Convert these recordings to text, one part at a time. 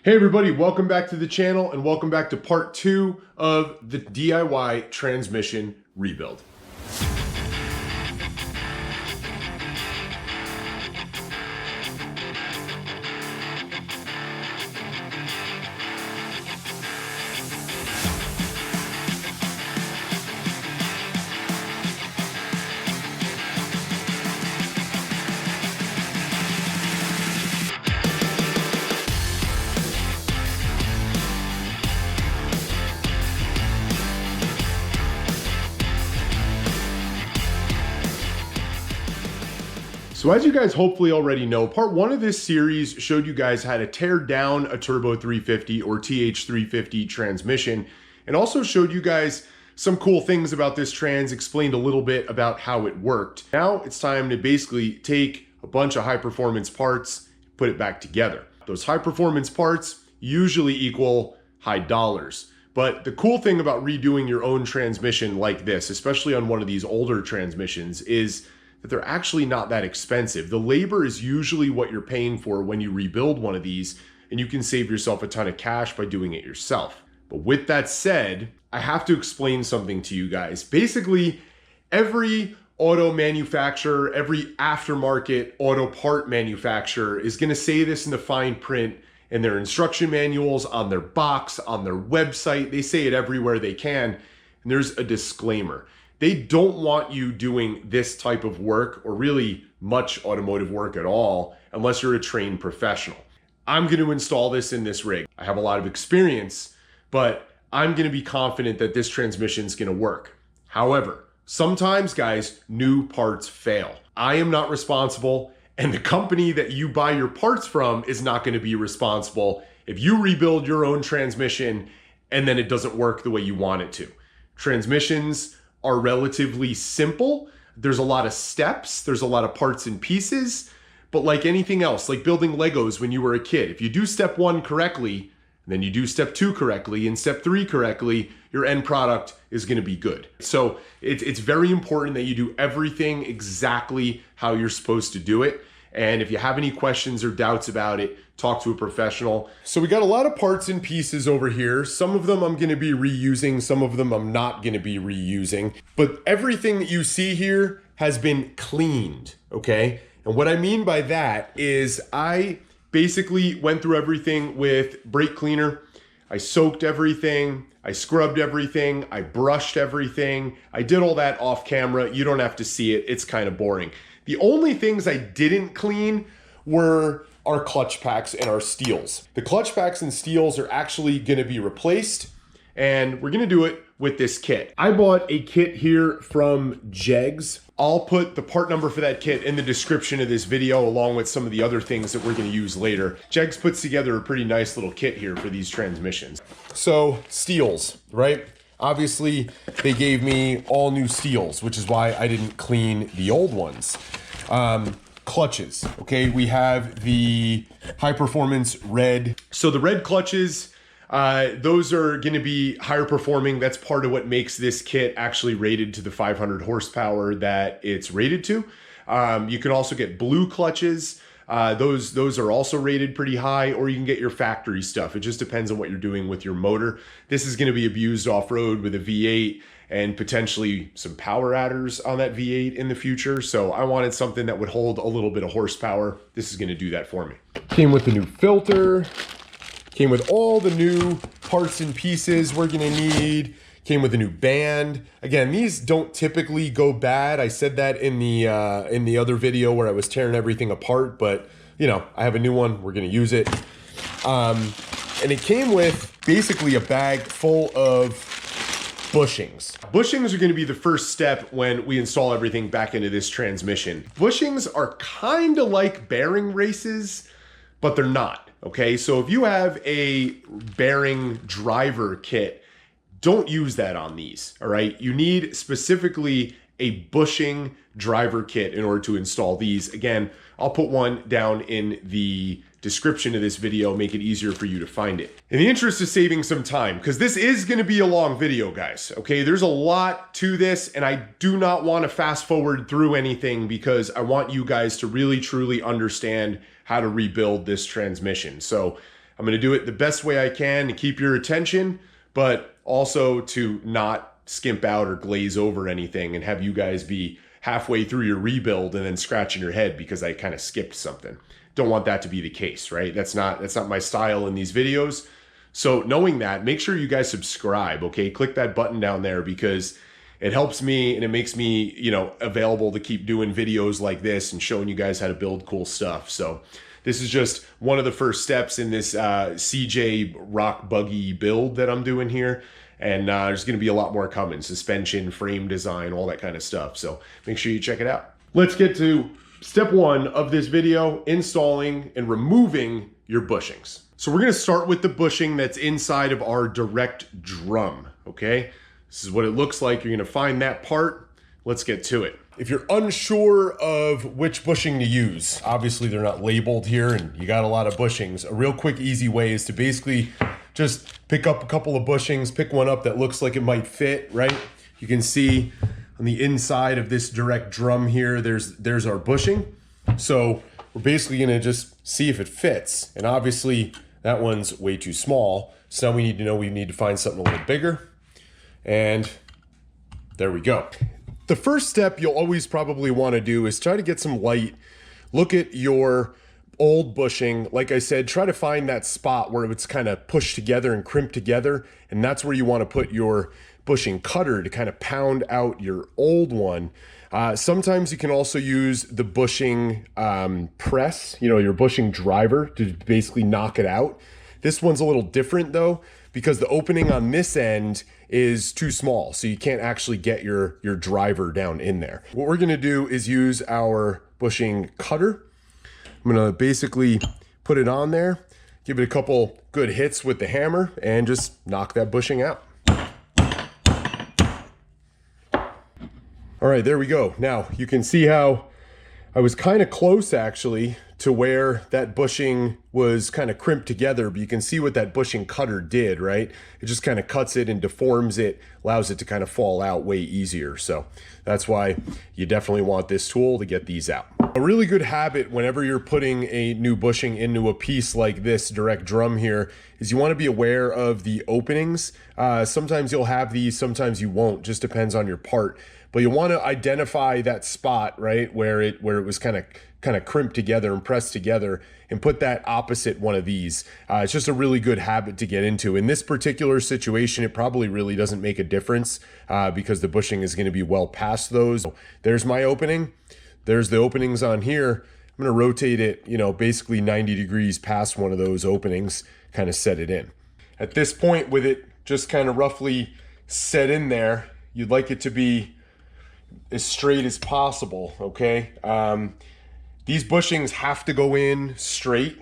Hey everybody, welcome back to the channel and welcome back to part 2 of the DIY transmission rebuild. So as you guys hopefully already know, part 1 of this series showed you guys how to tear down a Turbo 350 or TH350 transmission, and also showed you guys some cool things about this trans, explained a little bit about how it worked. Now it's time to basically take a bunch of high performance parts, put it back together. Those high performance parts usually equal high dollars. But the cool thing about redoing your own transmission like this, especially on one of these older transmissions, is that they're actually not that expensive. The labor is usually what you're paying for when you rebuild one of these, and you can save yourself a ton of cash by doing it yourself. But with that said, I have to explain something to you guys. Basically, every auto manufacturer, every aftermarket auto part manufacturer is gonna say this in the fine print in their instruction manuals, on their box, on their website. They say it everywhere they can, and there's a disclaimer. They don't want you doing this type of work, or really much automotive work at all, unless you're a trained professional. I'm going to install this in this rig. I have a lot of experience, but I'm going to be confident that this transmission is going to work. However, sometimes, guys, new parts fail. I am not responsible, and the company that you buy your parts from is not going to be responsible if you rebuild your own transmission and then it doesn't work the way you want it to. Transmissions are relatively simple. There's a lot of steps, there's a lot of parts and pieces, but like anything else, like building Legos when you were a kid, if you do step 1 correctly, then you do step 2 correctly, and step 3 correctly, your end product is gonna be good. So it's very important that you do everything exactly how you're supposed to do it. And if you have any questions or doubts about it, talk to a professional. So we got a lot of parts and pieces over here. Some of them I'm gonna be reusing, some of them I'm not gonna be reusing. But everything that you see here has been cleaned, okay? And what I mean by that is I basically went through everything with brake cleaner. I soaked everything, I scrubbed everything, I brushed everything. I did all that off camera. You don't have to see it, it's kind of boring. The only things I didn't clean were our clutch packs and our steels. The clutch packs and steels are actually gonna be replaced, and we're gonna do it with this kit. I bought a kit here from Jegs. I'll put the part number for that kit in the description of this video, along with some of the other things that we're gonna use later. Jegs puts together a pretty nice little kit here for these transmissions. So, steels, right? Obviously, they gave me all new steels, which is why I didn't clean the old ones. Clutches, okay? We have the high performance red. So the red clutches, those are gonna be higher performing. That's part of what makes this kit actually rated to the 500 horsepower that it's rated to. You can also get blue clutches. Those are also rated pretty high, or you can get your factory stuff. It just depends on what you're doing with your motor. This is gonna be abused off-road with a V8 and potentially some power adders on that V8 in the future. So I wanted something that would hold a little bit of horsepower. This is gonna do that for me. Came with the new filter, came with all the new parts and pieces we're gonna need. Came with a new band. Again, these don't typically go bad. I said that in the other video where I was tearing everything apart, but you know, I have a new one, we're gonna use it. And it came with basically a bag full of bushings. Bushings are gonna be the first step when we install everything back into this transmission. Bushings are kind of like bearing races, but they're not, okay? So if you have a bearing driver kit, don't use that on these, all right? You need specifically a bushing driver kit in order to install these. Again, I'll put one down in the description of this video, make it easier for you to find it. In the interest of saving some time, because this is gonna be a long video, guys, okay? There's a lot to this, and I do not wanna fast forward through anything because I want you guys to really, truly understand how to rebuild this transmission. So I'm going to do it the best way I can to keep your attention, but also to not skimp out or glaze over anything and have you guys be halfway through your rebuild and then scratching your head because I kind of skipped something. Don't want that to be the case, right? That's not my style in these videos. So knowing that, make sure you guys subscribe, okay? Click that button down there because it helps me and it makes me, you know, available to keep doing videos like this and showing you guys how to build cool stuff. So this is just one of the first steps in this CJ rock buggy build that I'm doing here. And there's going to be a lot more coming, suspension, frame design, all that kind of stuff. So make sure you check it out. Let's get to step one of this video, installing and removing your bushings. So we're going to start with the bushing that's inside of our direct drum, okay? This is what it looks like. You're going to find that part. Let's get to it. If you're unsure of which bushing to use, obviously they're not labeled here and you got a lot of bushings. A real quick, easy way is to basically just pick up a couple of bushings, pick one up that looks like it might fit, right? You can see on the inside of this direct drum here, there's our bushing. So we're basically gonna just see if it fits. And obviously that one's way too small. So now we need to find something a little bigger. And there we go. The first step you'll always probably wanna do is try to get some light. Look at your old bushing. Like I said, try to find that spot where it's kind of pushed together and crimped together. And that's where you want to put your bushing cutter to kind of pound out your old one. Sometimes you can also use the bushing press, you know, your bushing driver to basically knock it out. This one's a little different though, because the opening on this end is too small. So you can't actually get your driver down in there. What we're going to do is use our bushing cutter. I'm gonna basically put it on there, give it a couple good hits with the hammer, and just knock that bushing out. All right, there we go. Now you can see how I was kind of close actually to where that bushing was kind of crimped together, but you can see what that bushing cutter did, right? It just kind of cuts it and deforms it, allows it to kind of fall out way easier. So that's why you definitely want this tool to get these out. A really good habit whenever you're putting a new bushing into a piece like this direct drum here is you want to be aware of the openings. Sometimes you'll have these, sometimes you won't, just depends on your part. But you want to identify that spot, right, where it was kind of crimped together and pressed together, and put that opposite one of these. It's just a really good habit to get into. In this particular situation, it probably really doesn't make a difference because the bushing is going to be well past those. There's my opening. There's the openings on here. I'm going to rotate it, you know, basically 90 degrees past one of those openings, kind of set it in. At this point, with it just kind of roughly set in there, you'd like it to be as straight as possible, okay? These bushings have to go in straight.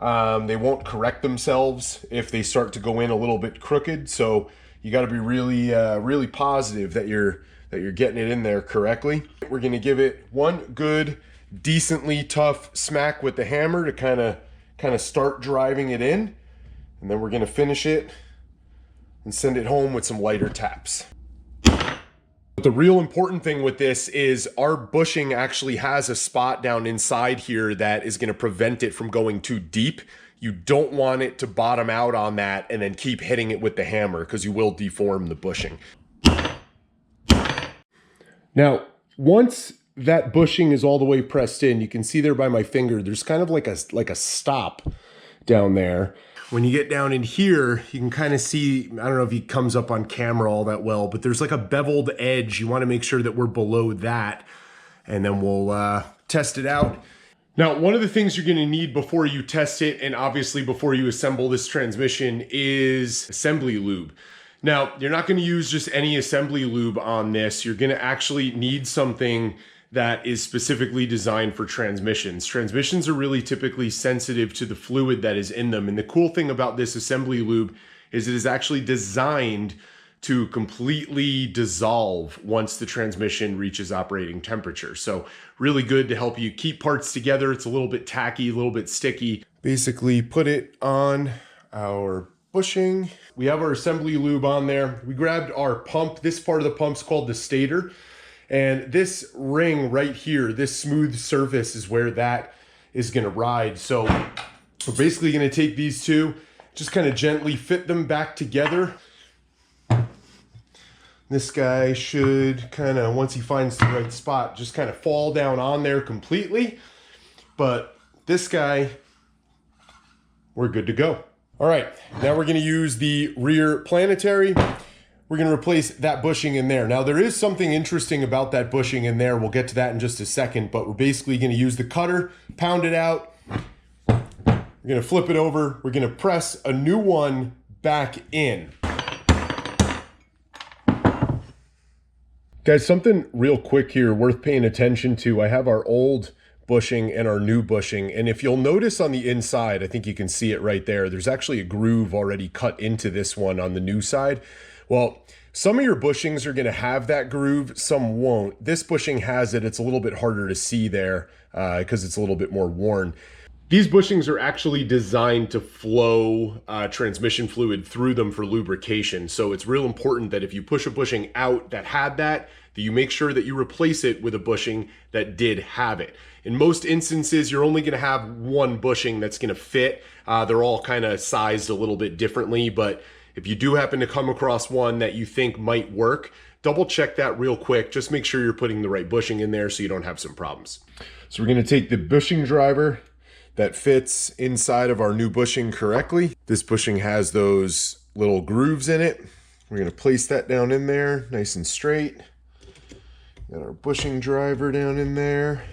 They won't correct themselves if they start to go in a little bit crooked. So you got to be really positive that you're getting it in there correctly. We're going to give it one good, decently tough smack with the hammer to kind of start driving it in, and then we're going to finish it and send it home with some lighter taps. The real important thing with this is our bushing actually has a spot down inside here that is going to prevent it from going too deep. You don't want it to bottom out on that and then keep hitting it with the hammer because you will deform the bushing. Now, once that bushing is all the way pressed in, you can see there by my finger, there's kind of like a stop down there. When you get down in here, you can kind of see, I don't know if he comes up on camera all that well, but there's like a beveled edge. You want to make sure that we're below that, and then we'll test it out. Now, one of the things you're going to need before you test it, and obviously before you assemble this transmission, is assembly lube. Now, you're not going to use just any assembly lube on this. You're going to actually need something that is specifically designed for transmissions. Transmissions are really typically sensitive to the fluid that is in them. And the cool thing about this assembly lube is it is actually designed to completely dissolve once the transmission reaches operating temperature. So really good to help you keep parts together. It's a little bit tacky, a little bit sticky. Basically put it on our bushing. We have our assembly lube on there. We grabbed our pump. This part of the pump's called the stator. And this ring right here, this smooth surface is where that is going to ride. So We're basically going to take these two, just kind of gently fit them back together. This guy should kind of, once he finds the right spot, just kind of fall down on there completely. But this guy, we're good to go. All right, now we're going to use the rear planetary. We're going to replace that bushing in there. Now there is something interesting about that bushing in there. We'll get to that in just a second, but we're basically going to use the cutter, pound it out. We're going to flip it over. We're going to press a new one back in. Guys, something real quick here worth paying attention to. I have our old bushing and our new bushing, and if you'll notice on the inside, I think you can see it right there, there's actually a groove already cut into this one on the new side. Well, some of your bushings are going to have that groove, some won't. This bushing has it. It's a little bit harder to see there because it's a little bit more worn. These bushings are actually designed to flow transmission fluid through them for lubrication. So it's real important that if you push a bushing out that had that you make sure that you replace it with a bushing that did have it. In most instances, you're only going to have one bushing that's going to fit. They're all kind of sized a little bit differently, but if you do happen to come across one that you think might work, double check that real quick. Just make sure you're putting the right bushing in there so you don't have some problems. So we're going to take the bushing driver that fits inside of our new bushing correctly. This bushing has those little grooves in it. We're going to place that down in there nice and straight. Got our bushing driver down in there.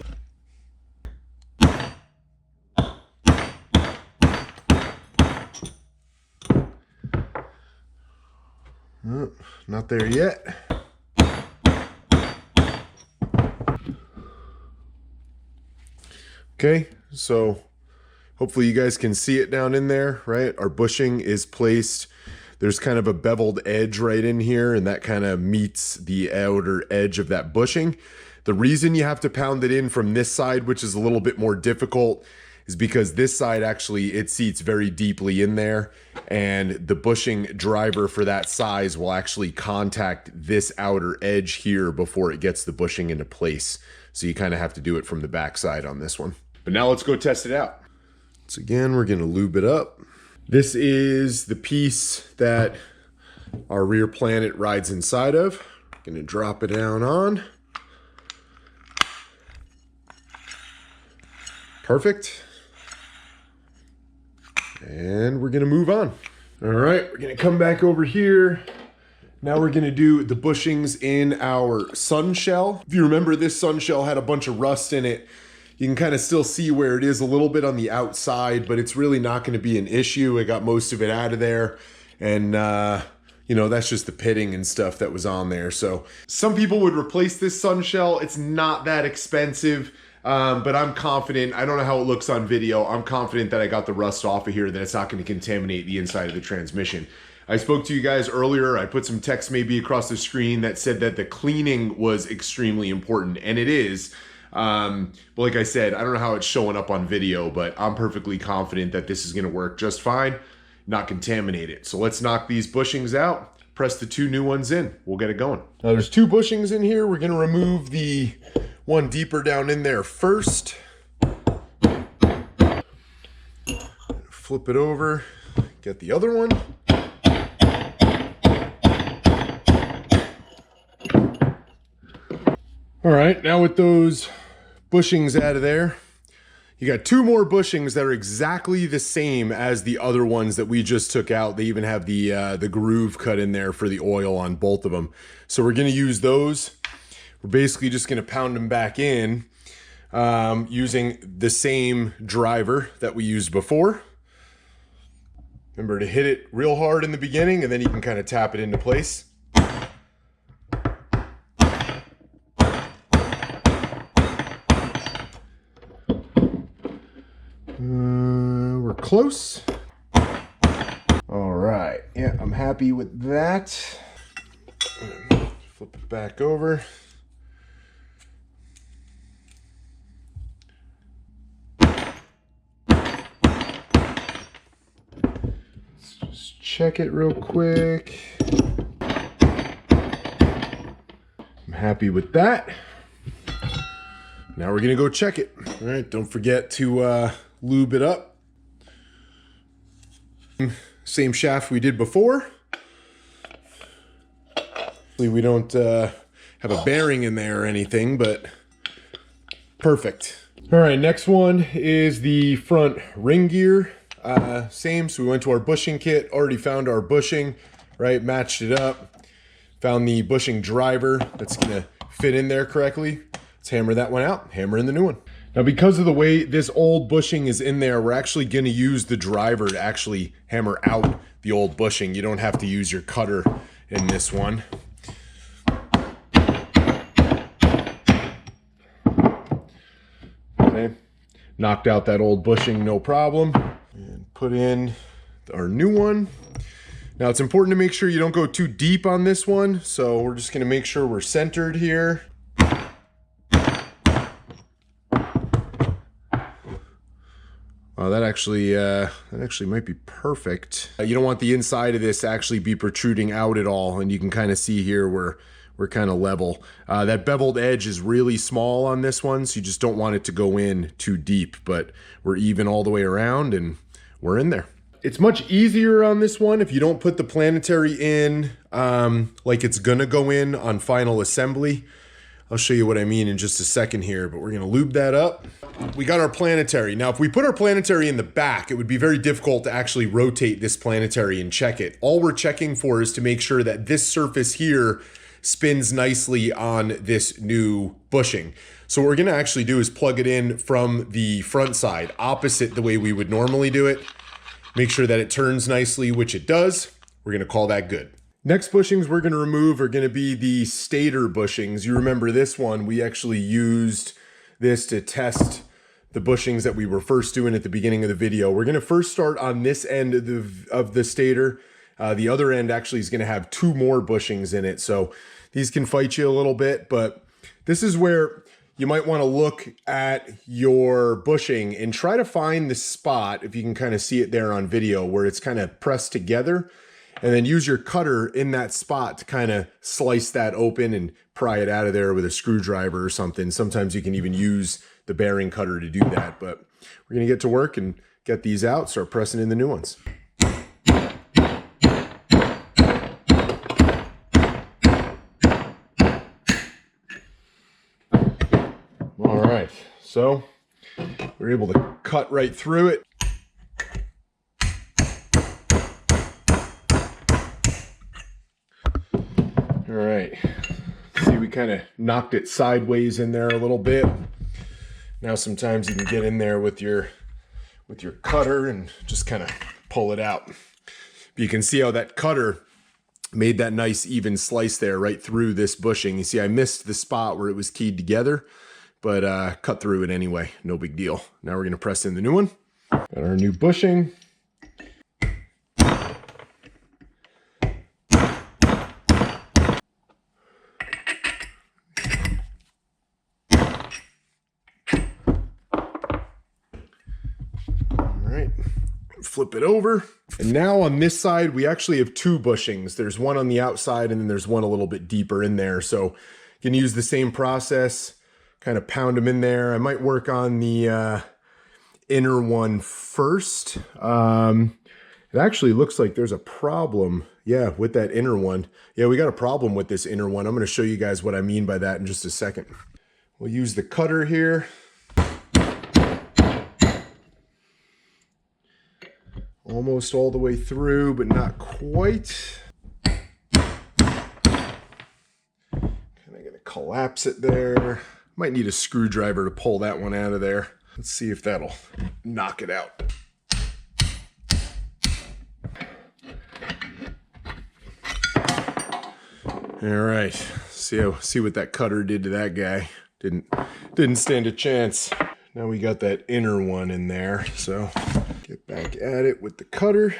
Oh, not there yet. Okay, so hopefully you guys can see it down in there, right? Our bushing is placed. There's kind of a beveled edge right in here, and that kind of meets the outer edge of that bushing. The reason you have to pound it in from this side, which is a little bit more difficult, is because this side actually, it seats very deeply in there, and the bushing driver for that size will actually contact this outer edge here before it gets the bushing into place. So you kind of have to do it from the back side on this one. But now let's go test it out. So again, we're going to lube it up. This is the piece that our rear planet rides inside of. Going to drop it down on. Perfect. And we're going to move on. All right, we're going to come back over here. Now we're going to do the bushings in our sun shell. If you remember, this sun shell had a bunch of rust in it. You can kind of still see where it is a little bit on the outside, but it's really not going to be an issue. I got most of it out of there, and you know, that's just the pitting and stuff that was on there. So some people would replace this sun shell. It's not that expensive, but I'm confident. I don't know how it looks on video. I'm confident that I got the rust off of here, that it's not going to contaminate the inside of the transmission. I spoke to you guys earlier. I put some text maybe across the screen that said that the cleaning was extremely important, and it is. But like I said, I don't know how it's showing up on video, but I'm perfectly confident that this is going to work just fine, not contaminate it. So let's knock these bushings out, press the two new ones in. We'll get it going. Now there's two bushings in here. We're going to remove the one deeper down in there first. Flip it over, get the other one. All right, now with those bushings out of there, you got two more bushings that are exactly the same as the other ones that we just took out. They even have the groove cut in there for the oil on both of them. So we're gonna use those. We're basically just gonna pound them back in using the same driver that we used before. Remember to hit it real hard in the beginning, and then you can kind of tap it into place. We're close. All right, yeah, I'm happy with that. Flip it back over. Let's just check it real quick. I'm happy with that. Now we're gonna go check it. All right, don't forget to lube it up. Same shaft we did before. We don't have a bearing in there or anything, but perfect. All right, next one is the front ring gear. Same, so we went to our bushing kit, already found our bushing, right? Matched it up, found the bushing driver that's gonna fit in there correctly. Let's hammer that one out, hammer in the new one. Now, because of the way this old bushing is in there, we're actually gonna use the driver to actually hammer out the old bushing. You don't have to use your cutter in this one. Okay, knocked out that old bushing, no problem. And put in our new one. Now, it's important to make sure you don't go too deep on this one, so we're just gonna make sure we're centered here. That actually might be perfect. You don't want the inside of this to actually be protruding out at all, and you can kind of see here we're kind of level. That beveled edge is really small on this one, so you just don't want it to go in too deep, but we're even all the way around and we're in there. It's much easier on this one if you don't put the planetary in like it's gonna go in on final assembly. I'll show you what I mean in just a second here, but we're gonna lube that up. We got our planetary. Now, if we put our planetary in the back, it would be very difficult to actually rotate this planetary and check it. All we're checking for is to make sure that this surface here spins nicely on this new bushing. So what we're gonna actually do is plug it in from the front side, opposite the way we would normally do it. Make sure that it turns nicely, which it does. We're gonna call that good. Next bushings we're gonna remove are gonna be the stator bushings. You remember this one, we actually used this to test the bushings that we were first doing at the beginning of the video. We're gonna first start on this end of the stator. The other end actually is gonna have 2 more bushings in it. So these can fight you a little bit, but this is where you might wanna look at your bushing and try to find the spot, if you can kind of see it there on video, where it's kind of pressed together, and then use your cutter in that spot to kind of slice that open and pry it out of there with a screwdriver or something. Sometimes you can even use the bearing cutter to do that, but we're gonna get to work and get these out, start pressing in the new ones. All right, so we're able to cut right through it. All right, see, we kind of knocked it sideways in there a little bit. Now sometimes you can get in there with your cutter and just kind of pull it out. But you can see how that cutter made that nice even slice there right through this bushing. You see I missed the spot where it was keyed together, but cut through it anyway, no big deal. Now we're gonna press in the new one. Got our new bushing. Flip it over. And now on this side, we actually have 2 bushings. There's one on the outside and then there's one a little bit deeper in there. So you can use the same process, kind of pound them in there. I might work on the inner one first. It actually looks like there's a problem, yeah, with that inner one. Yeah, we got a problem with this inner one. I'm gonna show you guys what I mean by that in just a second. We'll use the cutter here. Almost all the way through, but not quite. Kind of gonna collapse it there. Might need a screwdriver to pull that one out of there. Let's see if that'll knock it out. All right, see what that cutter did to that guy. Didn't stand a chance. Now we got that inner one in there, so get back at it with the cutter.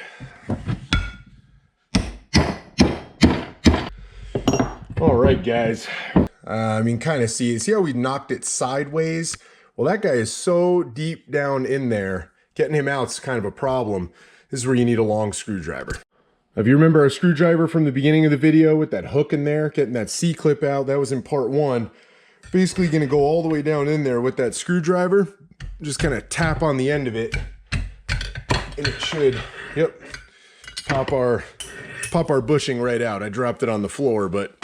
All right, guys. I mean, kind of see how we knocked it sideways? Well, that guy is so deep down in there, getting him out's kind of a problem. This is where you need a long screwdriver. If you remember our screwdriver from the beginning of the video with that hook in there, getting that C-clip out, that was in part 1. Basically gonna go all the way down in there with that screwdriver, just kind of tap on the end of it, and it should, yep, pop our bushing right out. I dropped it on the floor, but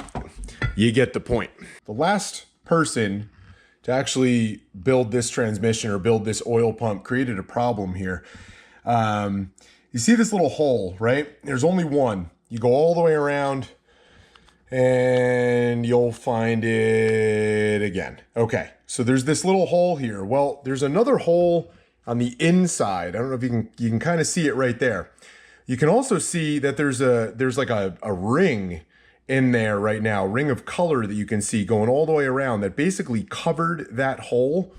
you get the point. The last person to actually build this transmission or build this oil pump created a problem here. You see this little hole, right? There's only one. You go all the way around and you'll find it again. Okay, so there's this little hole here. Well, there's another hole on the inside. I don't know if you can kind of see it right there. You can also see that there's like a ring in there right now, ring of color that you can see going all the way around that basically covered that hole.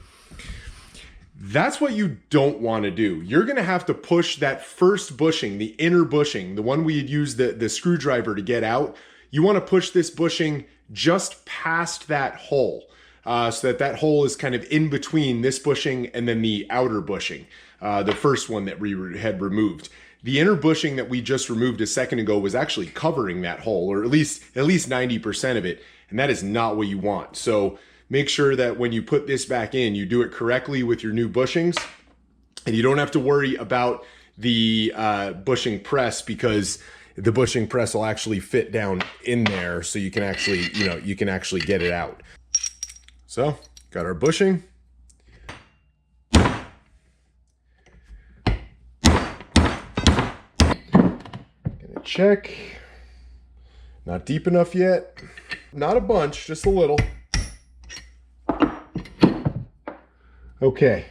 That's what you don't want to do. You're going to have to push that first bushing, the inner bushing, the one we had used the screwdriver to get out. You want to push this bushing just past that hole so that hole is kind of in between this bushing and then the outer bushing, the first one that we had removed. The inner bushing that we just removed a second ago was actually covering that hole, or at least 90% of it, and that is not what you want. So make sure that when you put this back in, you do it correctly with your new bushings, and you don't have to worry about the bushing press, because the bushing press will actually fit down in there, so you can actually, you can actually get it out. So, got our bushing. Gonna check. Not deep enough yet. Not a bunch, just a little. Okay.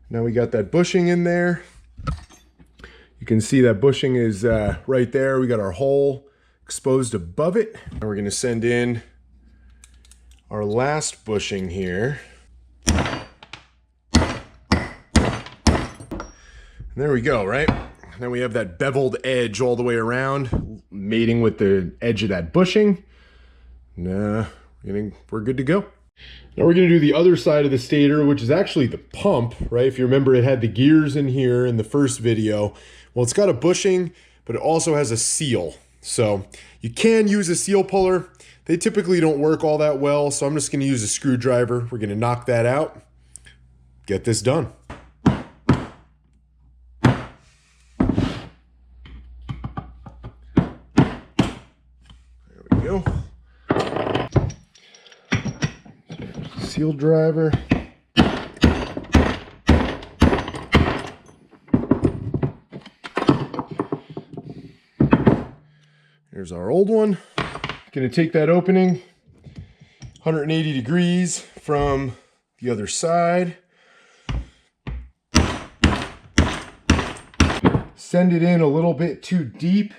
Now we got that bushing in there. You can see that bushing is right there. We got our hole exposed above it. Now we're going to send in our last bushing here. And there we go, right? Then we have that beveled edge all the way around, mating with the edge of that bushing. Nah, we're good to go. Now we're going to do the other side of the stator, which is actually the pump, right? If you remember, it had the gears in here in the first video. Well, it's got a bushing, but it also has a seal. So you can use a seal puller. They typically don't work all that well, so I'm just going to use a screwdriver. We're going to knock that out, get this done. There we go. Seal driver. Here's our old one. Gonna take that opening 180 degrees from the other side. Send it in a little bit too deep.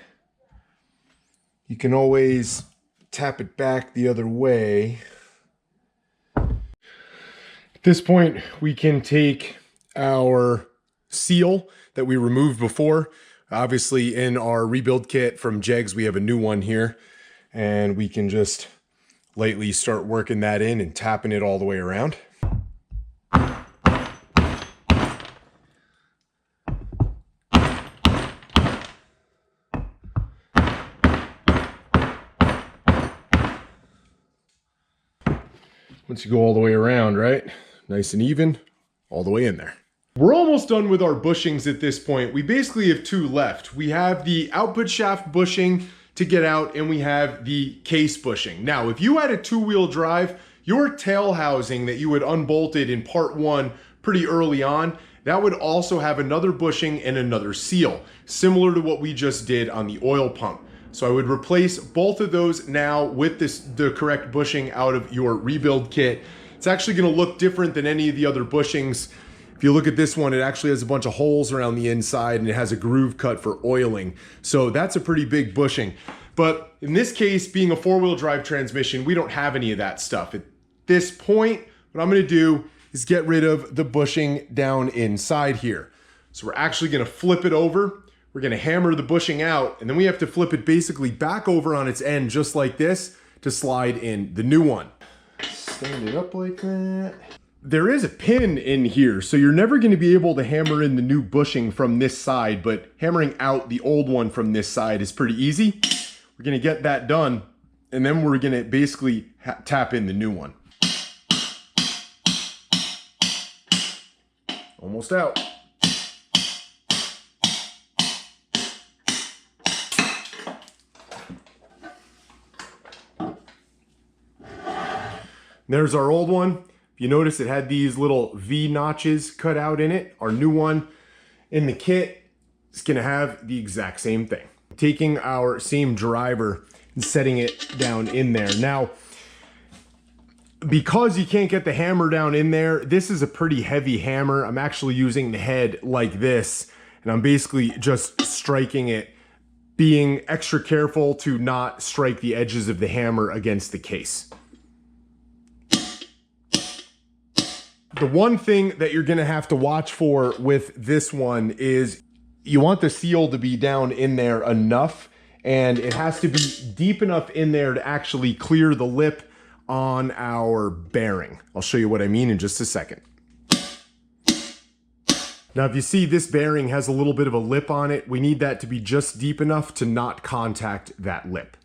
You can always tap it back the other way. At this point, we can take our seal that we removed before. Obviously, in our rebuild kit from Jegs, we have a new one here, and we can just lightly start working that in and tapping it all the way around. Once you go all the way around, right? Nice and even, all the way in there. We're almost done with our bushings at this point. We basically have two left. We have the output shaft bushing to get out, and we have the case bushing. Now, if you had a two-wheel drive, your tail housing that you had unbolted in part one pretty early on, that would also have another bushing and another seal, similar to what we just did on the oil pump. So I would replace both of those now with the correct bushing out of your rebuild kit. It's actually gonna look different than any of the other bushings. If you look at this one, it actually has a bunch of holes around the inside, and it has a groove cut for oiling. So that's a pretty big bushing. But in this case, being a four-wheel drive transmission, we don't have any of that stuff. At this point, what I'm gonna do is get rid of the bushing down inside here. So we're actually gonna flip it over. We're gonna hammer the bushing out, and then we have to flip it basically back over on its end, just like this, to slide in the new one. Stand it up like that. There is a pin in here, so you're never going to be able to hammer in the new bushing from this side, but hammering out the old one from this side is pretty easy. We're going to get that done, and then we're going to basically tap in the new one. Almost out. There's our old one. If you notice, it had these little V notches cut out in it. Our new one in the kit is gonna have the exact same thing. Taking our same driver and setting it down in there. Now, because you can't get the hammer down in there, this is a pretty heavy hammer. I'm actually using the head like this, and I'm basically just striking it, being extra careful to not strike the edges of the hammer against the case. The one thing that you're gonna have to watch for with this one is you want the seal to be down in there enough, and it has to be deep enough in there to actually clear the lip on our bearing. I'll show you what I mean in just a second. Now, if you see this bearing has a little bit of a lip on it, we need that to be just deep enough to not contact that lip.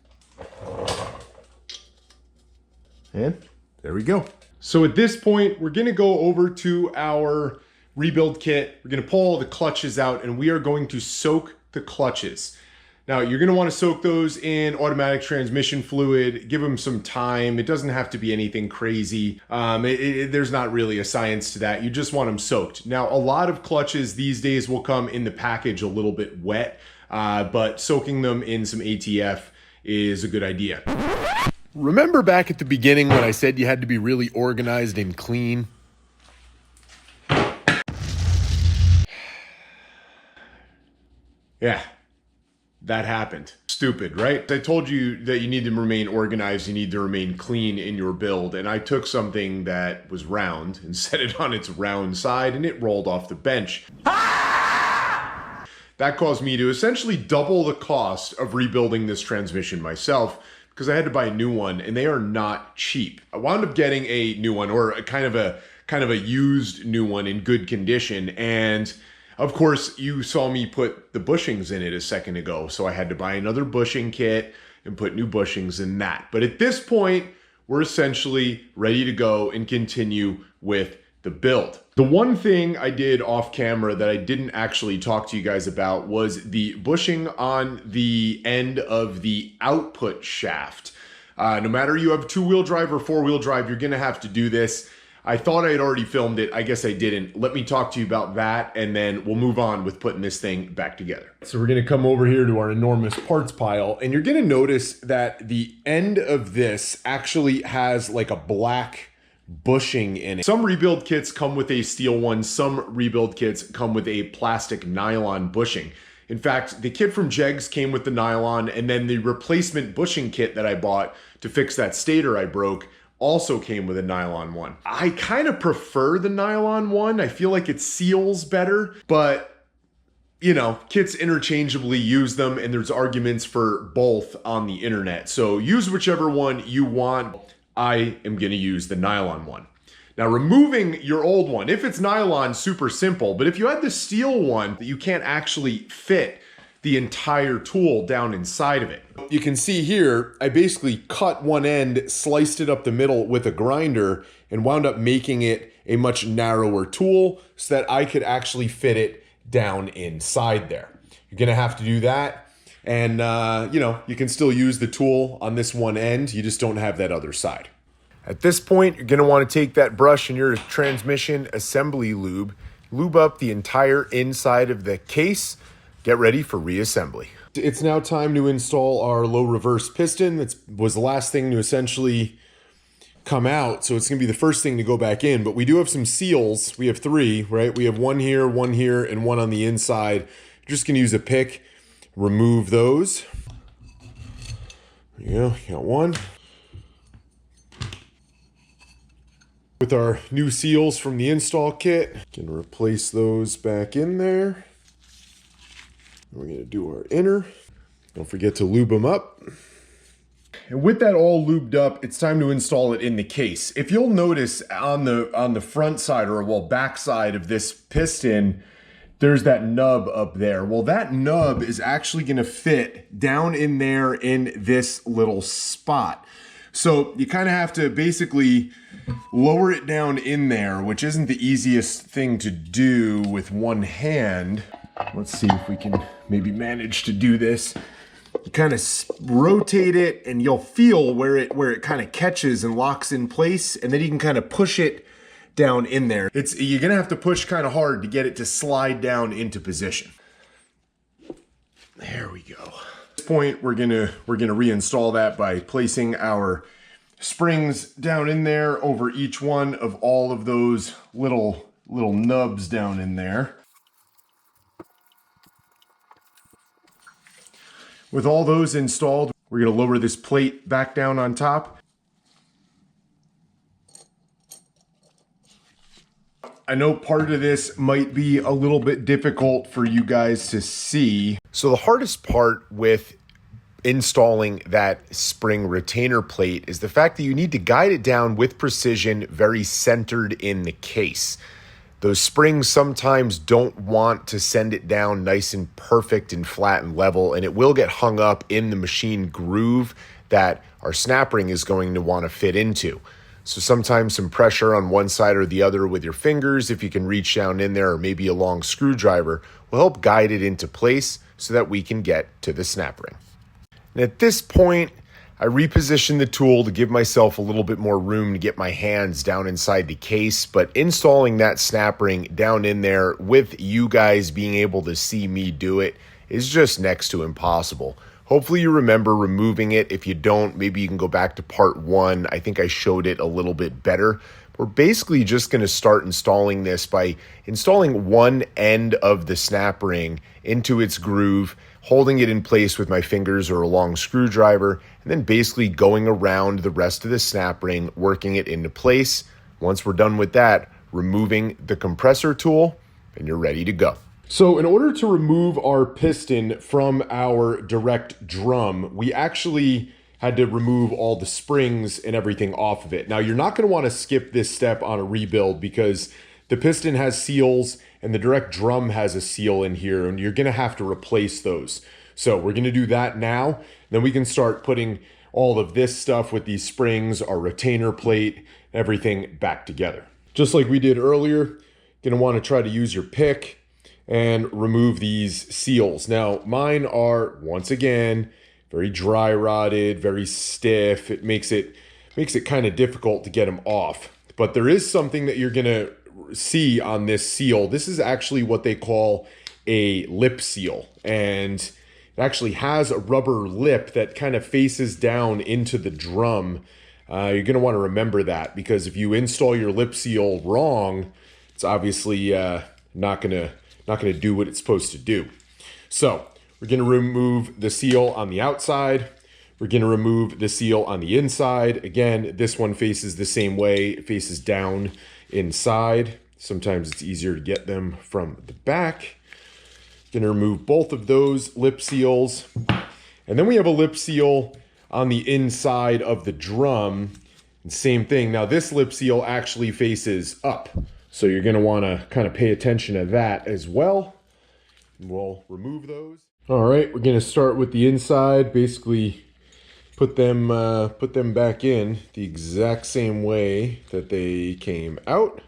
And there we go. So at this point, we're gonna go over to our rebuild kit. We're gonna pull all the clutches out and we are going to soak the clutches. Now, you're gonna wanna soak those in automatic transmission fluid, give them some time. It doesn't have to be anything crazy. There's not really a science to that. You just want them soaked. Now, a lot of clutches these days will come in the package a little bit wet, but soaking them in some ATF is a good idea. Remember back at the beginning when I said you had to be really organized and clean? Yeah. That happened. Stupid, right? I told you that you need to remain organized, you need to remain clean in your build, and I took something that was round and set it on its round side and it rolled off the bench. That caused me to essentially double the cost of rebuilding this transmission myself because I had to buy a new one and they are not cheap. I wound up getting a new one, or a kind of a used new one in good condition, and of course, you saw me put the bushings in it a second ago, so I had to buy another bushing kit and put new bushings in that. But at this point, we're essentially ready to go and continue with the build. The one thing I did off camera that I didn't actually talk to you guys about was the bushing on the end of the output shaft. No matter you have two-wheel drive or four-wheel drive, you're gonna have to do this. I thought I had already filmed it. I guess I didn't. Let me talk to you about that, and then we'll move on with putting this thing back together. So we're gonna come over here to our enormous parts pile, and you're gonna notice that the end of this actually has like a black bushing in it. Some rebuild kits come with a steel one. Some rebuild kits come with a plastic nylon bushing. In fact, the kit from Jegs came with the nylon, and then the replacement bushing kit that I bought to fix that stator I broke also came with a nylon one. I kind of prefer the nylon one. I feel like it seals better, but you know, kits interchangeably use them and there's arguments for both on the internet. So use whichever one you want. I am gonna use the nylon one. Now, removing your old one, if it's nylon, super simple, but if you had the steel one, you can't actually fit the entire tool down inside of it. You can see here, I basically cut one end, sliced it up the middle with a grinder, and wound up making it a much narrower tool so that I could actually fit it down inside there. You're gonna have to do that. And you know, you can still use the tool on this one end, you just don't have that other side. At this point, you're gonna wanna take that brush and your transmission assembly lube up the entire inside of the case. Get ready for reassembly. It's now time to install our low reverse piston. That was the last thing to essentially come out, so it's gonna be the first thing to go back in, but we do have some seals. We have three, right? We have one here, and one on the inside. You're just gonna use a pick, remove those. There you go, got one. With our new seals from the install kit, gonna replace those back in there. We're gonna do our inner. Don't forget to lube them up. And with that all lubed up, it's time to install it in the case. If you'll notice on the front side, or well, back side of this piston, there's that nub up there. Well, that nub is actually gonna fit down in there in this little spot. So you kind of have to basically lower it down in there, which isn't the easiest thing to do with one hand. Let's see if we can maybe manage to do this. You kind of rotate it and you'll feel where it kind of catches and locks in place, and then you can kind of push it down in there. You're gonna have to push kind of hard to get it to slide down into position. There we go. At this point, we're gonna reinstall that by placing our springs down in there over each one of all of those little nubs down in there. With all those installed, we're gonna lower this plate back down on top. I know part of this might be a little bit difficult for you guys to see. So the hardest part with installing that spring retainer plate is the fact that you need to guide it down with precision, very centered in the case. Those springs sometimes don't want to send it down nice and perfect and flat and level, and it will get hung up in the machine groove that our snap ring is going to want to fit into. So sometimes some pressure on one side or the other with your fingers, if you can reach down in there, or maybe a long screwdriver, will help guide it into place so that we can get to the snap ring. And at this point, I repositioned the tool to give myself a little bit more room to get my hands down inside the case, but installing that snap ring down in there with you guys being able to see me do it is just next to impossible. Hopefully you remember removing it. If you don't, maybe you can go back to part 1. I think I showed it a little bit better. We're basically just going to start installing this by installing one end of the snap ring into its groove, holding it in place with my fingers or a long screwdriver, and then basically going around the rest of the snap ring, working it into place. Once we're done with that, removing the compressor tool, and you're ready to go. So in order to remove our piston from our direct drum, we actually had to remove all the springs and everything off of it. Now you're not going to want to skip this step on a rebuild because the piston has seals and the direct drum has a seal in here, and you're going to have to replace those. So we're going to do that now. Then we can start putting all of this stuff with these springs, our retainer plate, everything back together. Just like we did earlier, you're going to want to try to use your pick and remove these seals. Now mine are, once again, very dry rotted, very stiff. It makes it kind of difficult to get them off. But there is something that you're gonna see on this seal. This is actually what they call a lip seal, and it actually has a rubber lip that kind of faces down into the drum. You're gonna want to remember that, because if you install your lip seal wrong, it's obviously not gonna do what it's supposed to do. So we're going to remove the seal on the outside. We're going to remove the seal on the inside. Again, this one faces the same way. It faces down inside. Sometimes it's easier to get them from the back. Going to remove both of those lip seals. And then we have a lip seal on the inside of the drum. And same thing. Now this lip seal actually faces up, so you're going to want to kind of pay attention to that as well. And we'll remove those. All right, we're going to start with the inside. Basically put them back in the exact same way that they came out.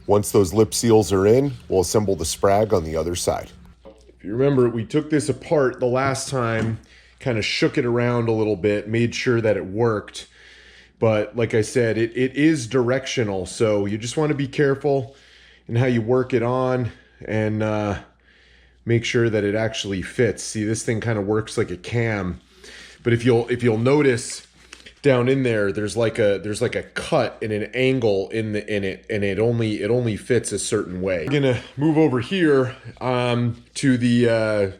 Once those lip seals are in, we'll assemble the sprag on the other side. If you remember, we took this apart the last time, kind of shook it around a little bit, made sure that it worked. But like I said, it is directional, so you just want to be careful in how you work it on and make sure that it actually fits. See, this thing kind of works like a cam, but if you'll notice down in there, there's like a cut and an angle in it, and it only fits a certain way. I'm gonna move over here to the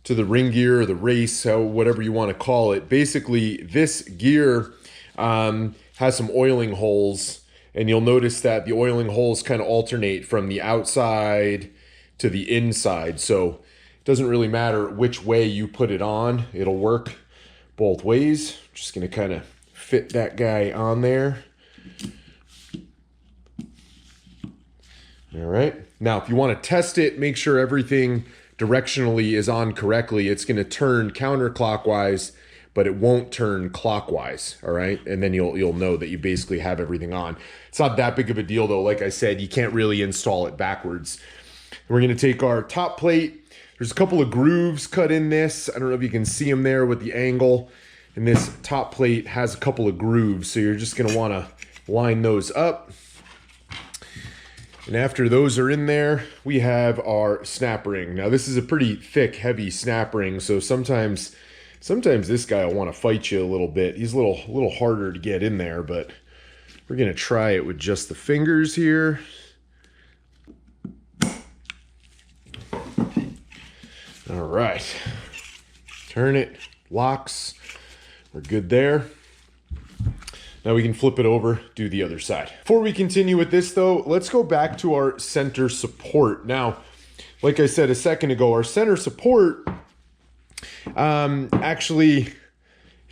ring gear or the race, whatever you want to call it. Basically, this gear has some oiling holes, and you'll notice that the oiling holes kind of alternate from the outside to the inside. So it doesn't really matter which way you put it on, it'll work both ways. Just gonna kind of fit that guy on there. All right, now if you want to test it, make sure everything directionally is on correctly. It's gonna turn counterclockwise, but it won't turn clockwise, all right? And then you'll know that you basically have everything on. It's not that big of a deal though. Like I said, you can't really install it backwards. We're gonna take our top plate. There's a couple of grooves cut in this. I don't know if you can see them there with the angle. And this top plate has a couple of grooves, so you're just gonna wanna line those up. And after those are in there, we have our snap ring. Now this is a pretty thick, heavy snap ring, so sometimes this guy will want to fight you a little bit. He's a little harder to get in there, but we're gonna try it with just the fingers here. All right, turn it, locks, we're good there. Now we can flip it over, do the other side. Before we continue with this though, let's go back to our center support. Now, like I said a second ago, our center support actually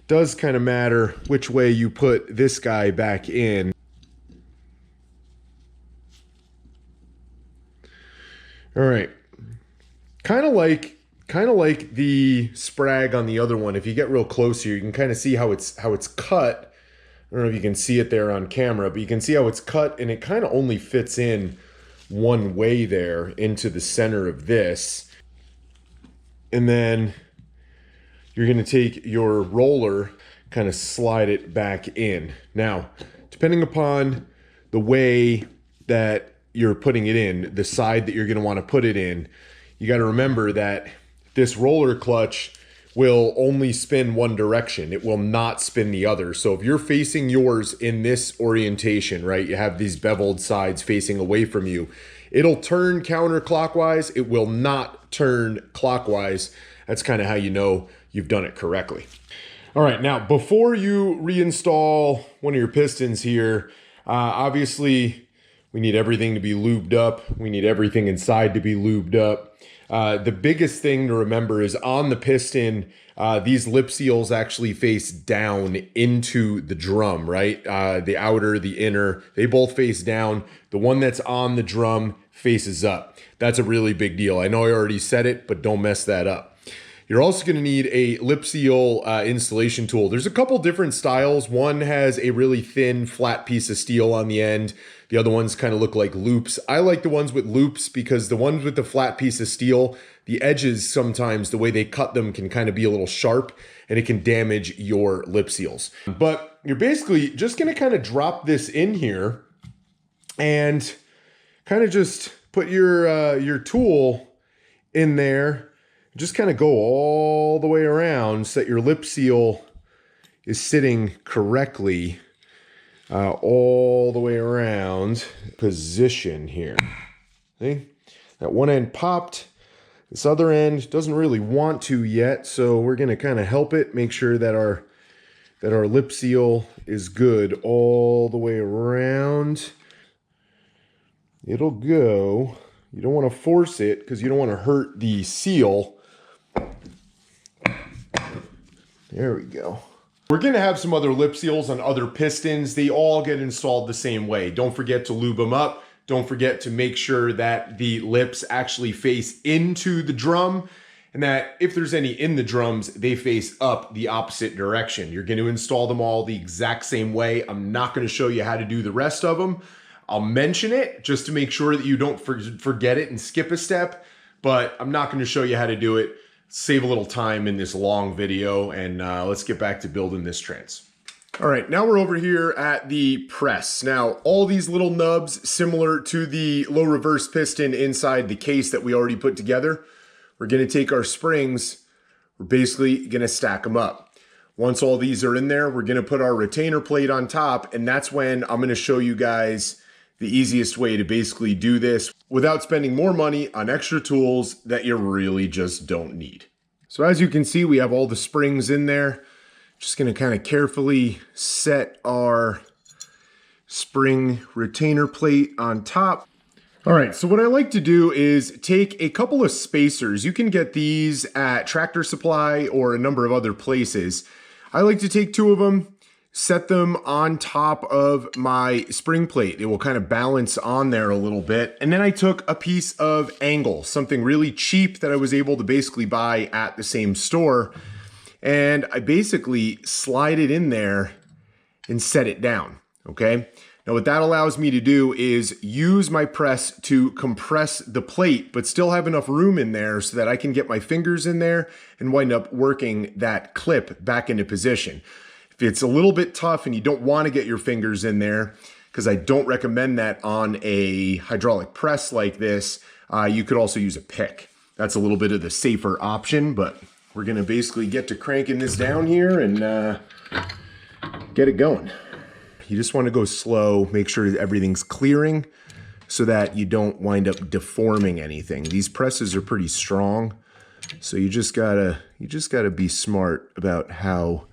does kind of matter which way you put this guy back in. All right, kind of like the sprag on the other one. If you get real close here, you can kind of see how it's cut. I don't know if you can see it there on camera, but you can see how it's cut, and it kind of only fits in one way there into the center of this. And then you're going to take your roller, kind of slide it back in. Now, depending upon the way that you're putting it in, the side that you're going to want to put it in, you got to remember that this roller clutch will only spin one direction. It will not spin the other. So if you're facing yours in this orientation, right, you have these beveled sides facing away from you, it'll turn counterclockwise. It will not turn clockwise. That's kind of how you know you've done it correctly. All right, now before you reinstall one of your pistons here, obviously we need everything to be lubed up. We need everything inside to be lubed up. The biggest thing to remember is on the piston, these lip seals actually face down into the drum, right? The outer, the inner, they both face down. The one that's on the drum faces up. That's a really big deal. I know I already said it, but don't mess that up. You're also going to need a lip seal installation tool. There's a couple different styles. One has a really thin, flat piece of steel on the end. The other ones kind of look like loops. I like the ones with loops because the ones with the flat piece of steel, the edges sometimes, the way they cut them can kind of be a little sharp and it can damage your lip seals. But you're basically just going to kind of drop this in here and kind of just put your tool in there. Just kind of go all the way around so that your lip seal is sitting correctly all the way around position here. See? That one end popped. This other end doesn't really want to yet, so we're going to kind of help it, make sure that our lip seal is good all the way around. It'll go. You don't want to force it because you don't want to hurt the seal. There we go. We're going to have some other lip seals on other pistons. They all get installed the same way. Don't forget to lube them up. Don't forget to make sure that the lips actually face into the drum and that if there's any in the drums, they face up the opposite direction. You're going to install them all the exact same way. I'm not going to show you how to do the rest of them. I'll mention it just to make sure that you don't forget it and skip a step, but I'm not going to show you how to do it. Save a little time in this long video, and let's get back to building this trans. All right, now we're over here at the press. Now, all these little nubs, similar to the low reverse piston inside the case that we already put together, we're gonna take our springs, we're basically gonna stack them up. Once all these are in there, we're gonna put our retainer plate on top, and that's when I'm gonna show you guys the easiest way to basically do this without spending more money on extra tools that you really just don't need. So as you can see, we have all the springs in there. Just gonna kind of carefully set our spring retainer plate on top. All right, so what I like to do is take a couple of spacers. You can get these at Tractor Supply or a number of other places. I like to take two of them, set them on top of my spring plate. It will kind of balance on there a little bit. And then I took a piece of angle, something really cheap that I was able to basically buy at the same store. And I basically slide it in there and set it down, okay? Now what that allows me to do is use my press to compress the plate, but still have enough room in there so that I can get my fingers in there and wind up working that clip back into position. If it's a little bit tough and you don't want to get your fingers in there, because I don't recommend that on a hydraulic press like this, you could also use a pick. That's a little bit of the safer option, but we're gonna basically get to cranking this down here and get it going. You just want to go slow, make sure everything's clearing so that you don't wind up deforming anything. These presses are pretty strong, so you just gotta be smart about how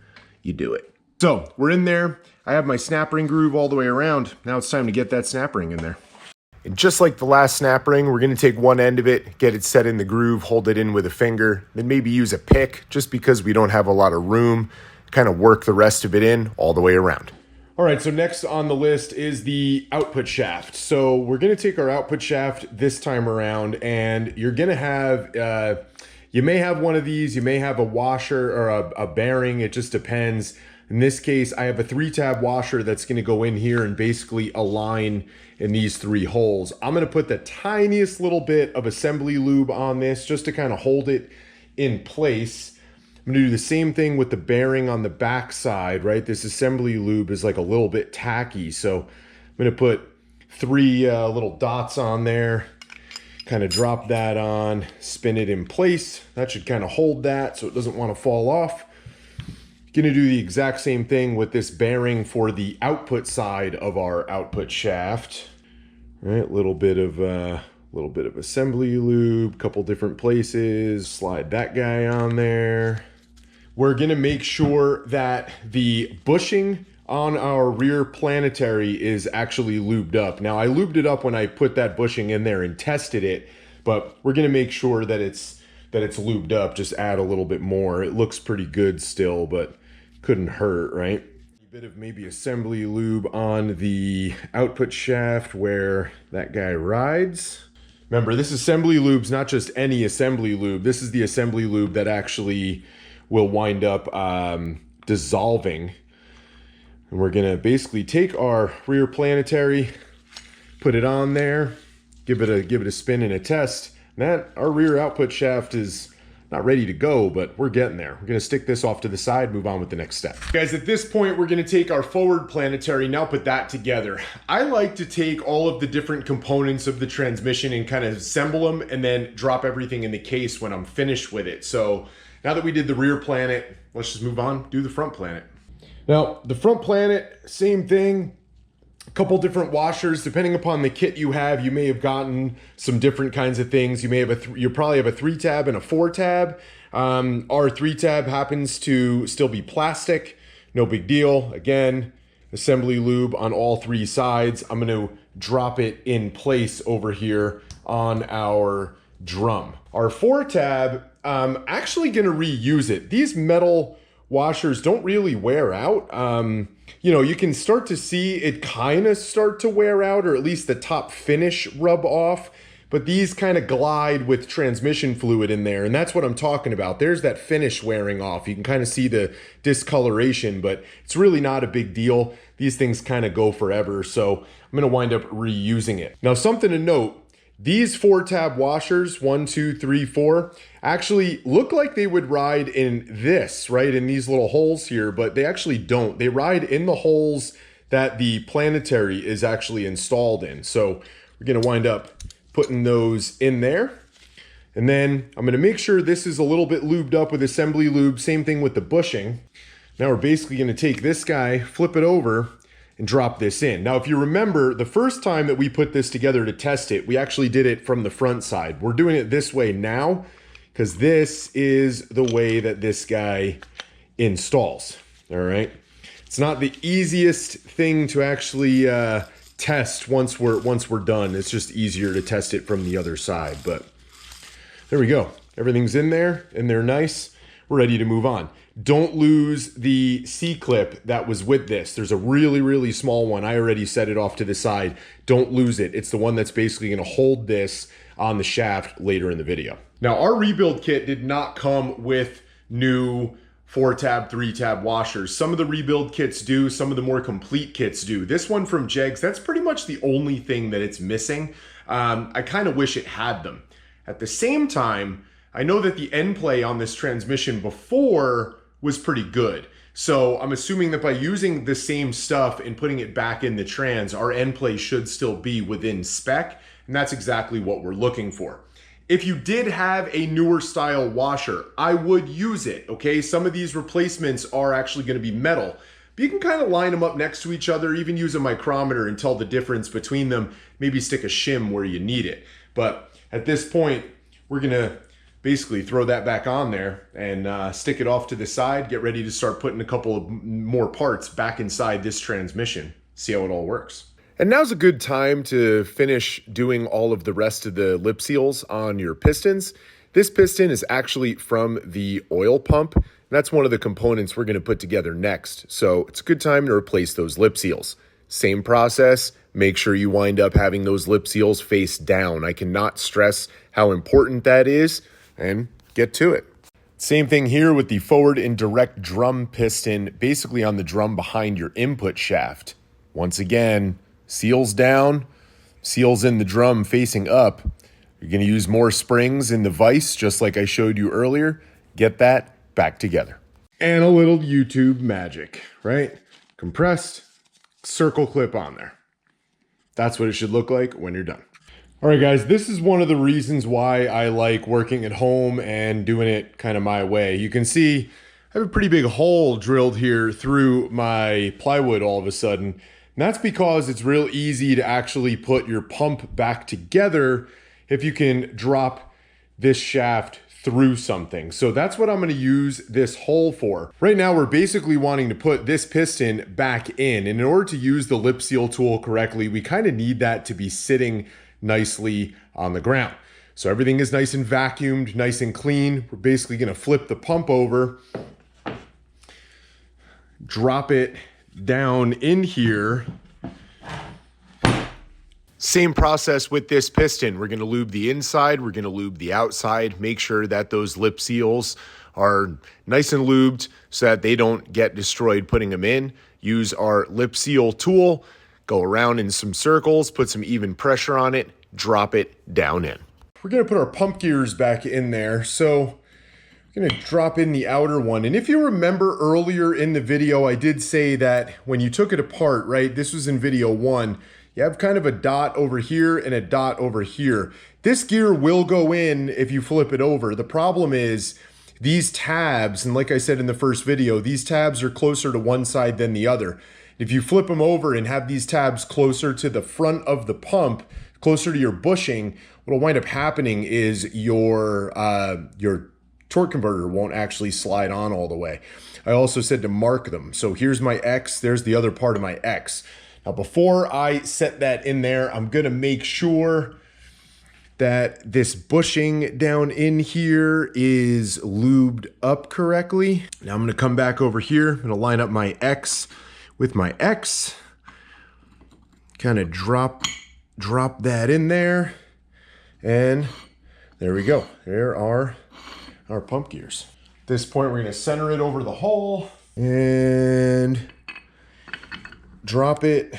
you do it. So we're in there. I have my snap ring groove all the way around. Now it's time to get that snap ring in there. And just like the last snap ring, we're gonna take one end of it, get it set in the groove, hold it in with a finger, then maybe use a pick just because we don't have a lot of room, kind of work the rest of it in all the way around. All right, so next on the list is the output shaft. So we're gonna take our output shaft this time around, and you're gonna have, you may have one of these, you may have a washer or a bearing, it just depends. In this case, I have a 3-tab washer that's gonna go in here and basically align in these 3 holes. I'm gonna put the tiniest little bit of assembly lube on this just to kind of hold it in place. I'm gonna do the same thing with the bearing on the back side, right? This assembly lube is like a little bit tacky, so I'm gonna put 3 little dots on there, kind of drop that on, spin it in place. That should kind of hold that so it doesn't want to fall off. Gonna do the exact same thing with this bearing for the output side of our output shaft. All right, little bit of assembly lube, couple different places, slide that guy on there. We're gonna make sure that the bushing on our rear planetary is actually lubed up. Now I lubed it up when I put that bushing in there and tested it, but we're gonna make sure that it's lubed up, just add a little bit more. It looks pretty good still, but couldn't hurt, right? A bit of maybe assembly lube on the output shaft where that guy rides. Remember, this assembly lube's not just any assembly lube. This is the assembly lube that actually will wind up dissolving. And we're gonna basically take our rear planetary, put it on there, give it a spin and a test. And that our rear output shaft is not ready to go, but we're getting there. We're gonna stick this off to the side, move on with the next step. Guys, at this point, we're gonna take our forward planetary, now put that together. I like to take all of the different components of the transmission and kind of assemble them and then drop everything in the case when I'm finished with it. So now that we did the rear planet, let's just move on, do the front planet. Now, the front planet, same thing. A couple different washers, depending upon the kit you have. You may have gotten some different kinds of things. You may have you probably have a 3-tab and a 4-tab. Our 3-tab happens to still be plastic, no big deal. Again, assembly lube on all 3 sides. I'm going to drop it in place over here on our drum. Our 4-tab, actually going to reuse it. These metal washers don't really wear out. You know, you can start to see it kind of start to wear out, or at least the top finish rub off, but these kind of glide with transmission fluid in there, and that's what I'm talking about. There's that finish wearing off. You can kind of see the discoloration, but it's really not a big deal. These things kind of go forever, so I'm gonna wind up reusing it. Now, something to note, these 4-tab washers, 1, 2, 3, 4, actually look like they would ride in this, right? In these little holes here, but they actually don't. They ride in the holes that the planetary is actually installed in. So we're gonna wind up putting those in there. And then I'm gonna make sure this is a little bit lubed up with assembly lube, same thing with the bushing. Now we're basically gonna take this guy, flip it over, and drop this in. Now, if you remember, the first time that we put this together to test it, we actually did it from the front side. We're doing it this way now, because this is the way that this guy installs, all right? It's not the easiest thing to actually test once we're done. It's just easier to test it from the other side, but there we go. Everything's in there, and they're nice. We're ready to move on. Don't lose the C-clip that was with this. There's a really, really small one. I already set it off to the side. Don't lose it. It's the one that's basically gonna hold this on the shaft later in the video. Now, our rebuild kit did not come with new 4-tab, 3-tab washers. Some of the rebuild kits do, some of the more complete kits do. This one from Jegs, that's pretty much the only thing that it's missing. I kind of wish it had them. At the same time, I know that the end play on this transmission before was pretty good. So I'm assuming that by using the same stuff and putting it back in the trans, our end play should still be within spec, and that's exactly what we're looking for. If you did have a newer style washer, I would use it, okay? Some of these replacements are actually gonna be metal, but you can kind of line them up next to each other, even use a micrometer and tell the difference between them, maybe stick a shim where you need it. But at this point, we're gonna basically throw that back on there and stick it off to the side, get ready to start putting a couple of more parts back inside this transmission, see how it all works. And now's a good time to finish doing all of the rest of the lip seals on your pistons. This piston is actually from the oil pump. And that's one of the components we're gonna put together next. So it's a good time to replace those lip seals. Same process, make sure you wind up having those lip seals face down. I cannot stress how important that is, and get to it. Same thing here with the forward and direct drum piston, basically on the drum behind your input shaft. Once again, seals down, seals in the drum facing up. You're gonna use more springs in the vise, just like I showed you earlier. Get that back together. And a little YouTube magic, right? Compressed, circle clip on there. That's what it should look like when you're done. All right, guys, this is one of the reasons why I like working at home and doing it kind of my way. You can see I have a pretty big hole drilled here through my plywood all of a sudden. And that's because it's real easy to actually put your pump back together if you can drop this shaft through something. So that's what I'm going to use this hole for. Right now, we're basically wanting to put this piston back in. And in order to use the lip seal tool correctly, we kind of need that to be sitting nicely on the ground. So everything is nice and vacuumed, nice and clean. We're basically going to flip the pump over, drop it down in here. Same process with this piston. We're going to lube the inside, we're going to lube the outside, make sure that those lip seals are nice and lubed so that they don't get destroyed putting them in. Use our lip seal tool, go around in some circles, put some even pressure on it, drop it down in. We're going to put our pump gears back in there. So I'm going to drop in the outer one. And if you remember earlier in the video, I did say that when you took it apart, right, this was in video 1, you have kind of a dot over here and a dot over here. This gear will go in if you flip it over. The problem is these tabs, and like I said in the first video, these tabs are closer to one side than the other. If you flip them over and have these tabs closer to the front of the pump, closer to your bushing, what will wind up happening is your torque converter won't actually slide on all the way. I also said to mark them. So here's my X, there's the other part of my X. Now before I set that in there, I'm gonna make sure that this bushing down in here is lubed up correctly. Now I'm gonna come back over here, I'm gonna line up my X with my X, kind of drop that in there, and there we go. There are our pump gears. At this point, we're gonna center it over the hole and drop it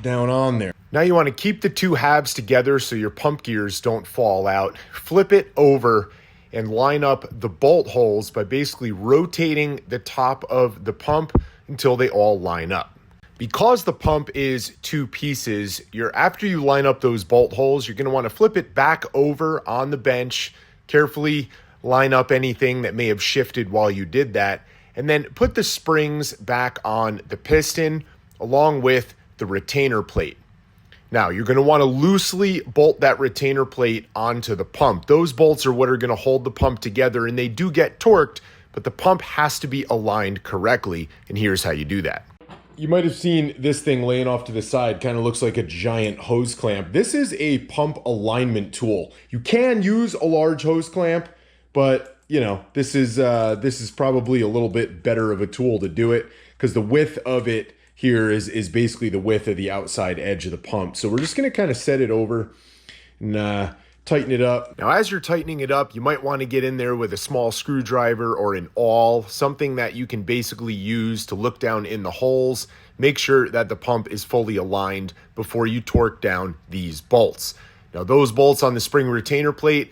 down on there. Now you want to keep the two halves together so your pump gears don't fall out. Flip it over and line up the bolt holes by basically rotating the top of the pump until they all line up. Because the pump is two pieces, after you line up those bolt holes, you're going to want to flip it back over on the bench, carefully line up anything that may have shifted while you did that, and then put the springs back on the piston along with the retainer plate. Now, you're going to want to loosely bolt that retainer plate onto the pump. Those bolts are what are going to hold the pump together, and they do get torqued, but the pump has to be aligned correctly, and here's how you do that. You might have seen this thing laying off to the side, kind of looks like a giant hose clamp. This is a pump alignment tool. You can use a large hose clamp, but you know, this is probably a little bit better of a tool to do it because the width of it here is basically the width of the outside edge of the pump. So we're just gonna kind of set it over and tighten it up. Now, as you're tightening it up, you might want to get in there with a small screwdriver or an awl, something that you can basically use to look down in the holes. Make sure that the pump is fully aligned before you torque down these bolts. Now, those bolts on the spring retainer plate,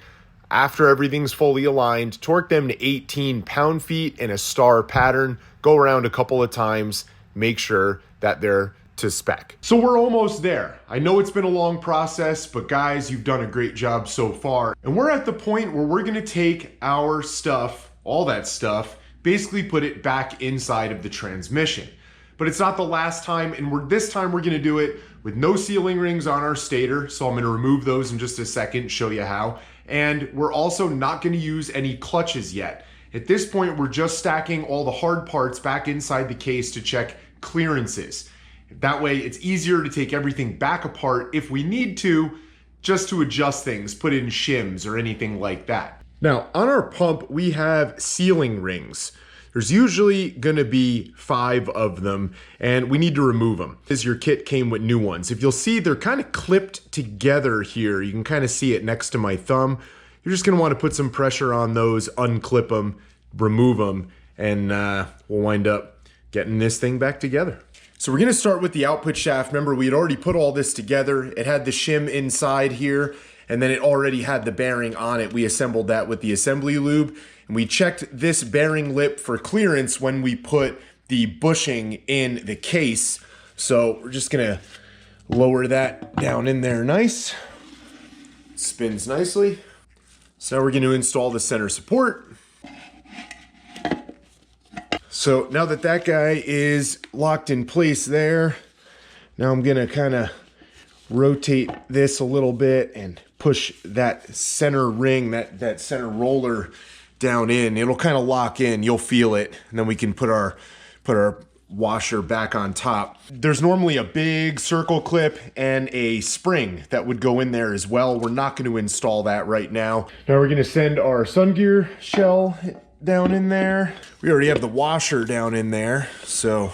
after everything's fully aligned, torque them to 18 pound-feet in a star pattern. Go around a couple of times, make sure that they're to spec. So we're almost there. I know it's been a long process, but guys, you've done a great job so far. And we're at the point where we're gonna take our stuff, all that stuff, basically put it back inside of the transmission. But it's not the last time, and this time we're gonna do it with no sealing rings on our stator. So I'm gonna remove those in just a second, show you how. And we're also not gonna use any clutches yet. At this point, we're just stacking all the hard parts back inside the case to check clearances. That way, it's easier to take everything back apart if we need to, just to adjust things, put in shims or anything like that. Now, on our pump, we have sealing rings. There's usually gonna be 5 of them, and we need to remove them, because your kit came with new ones. If you'll see, they're kind of clipped together here. You can kind of see it next to my thumb. You're just gonna wanna put some pressure on those, unclip them, remove them, and we'll wind up getting this thing back together. So we're gonna start with the output shaft. Remember, we had already put all this together. It had the shim inside here, and then it already had the bearing on it. We assembled that with the assembly lube, and we checked this bearing lip for clearance when we put the bushing in the case. So we're just gonna lower that down in there nice. It spins nicely. So now we're gonna install the center support. So now that that guy is locked in place there, now I'm gonna kind of rotate this a little bit and push that center ring, that center roller down in. It'll kind of lock in, you'll feel it, and then we can put our washer back on top. There's normally a big circle clip and a spring that would go in there as well. We're not going to install that right now. Now we're going to send our sun gear shell down in there. We already have the washer down in there, so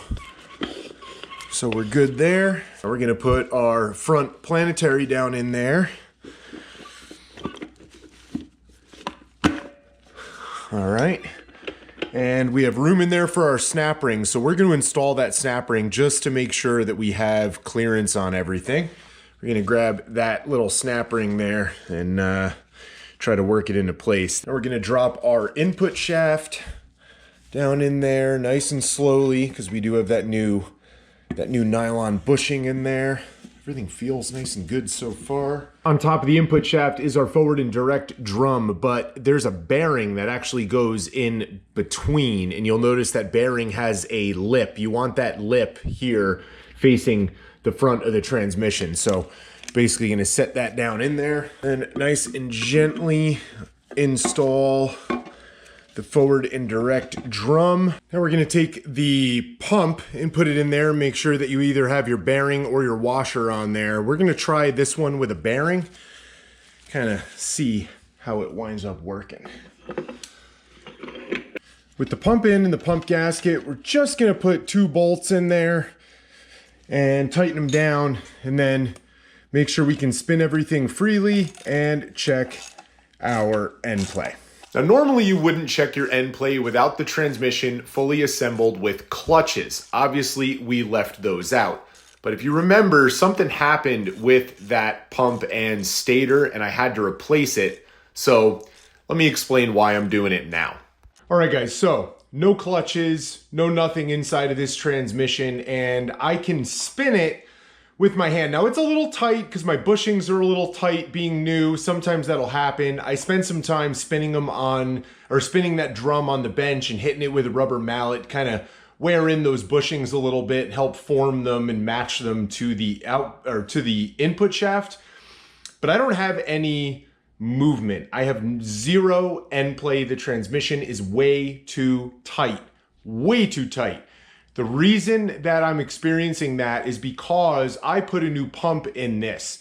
we're good there. We're going to put our front planetary down in there. All right, and we have room in there for our snap ring, so we're going to install that snap ring just to make sure that we have clearance on everything. We're going to grab that little snap ring there and try to work it into place. Now we're going to drop our input shaft down in there nice and slowly, because we do have that new nylon bushing in there. Everything feels nice and good so far. On top of the input shaft is our forward and direct drum, but there's a bearing that actually goes in between, and you'll notice that bearing has a lip. You want that lip here facing the front of the transmission. So basically gonna set that down in there and nice and gently install the forward and direct drum. Now we're gonna take the pump and put it in there. Make sure that you either have your bearing or your washer on there. We're gonna try this one with a bearing, kind of see how it winds up working. With the pump in and the pump gasket, we're just gonna put 2 bolts in there and tighten them down, and then make sure we can spin everything freely and check our end play. Now, normally you wouldn't check your end play without the transmission fully assembled with clutches. Obviously, we left those out. But if you remember, something happened with that pump and stator, and I had to replace it. So let me explain why I'm doing it now. All right, guys, so no clutches, no nothing inside of this transmission, and I can spin it with my hand. Now it's a little tight because my bushings are a little tight being new. Sometimes that'll happen. I spent some time spinning them on, or spinning that drum on the bench and hitting it with a rubber mallet, kind of wear in those bushings a little bit, help form them and match them to the input shaft. But I don't have any movement. I have 0 end play. The transmission is way too tight, way too tight. The reason that I'm experiencing that is because I put a new pump in this.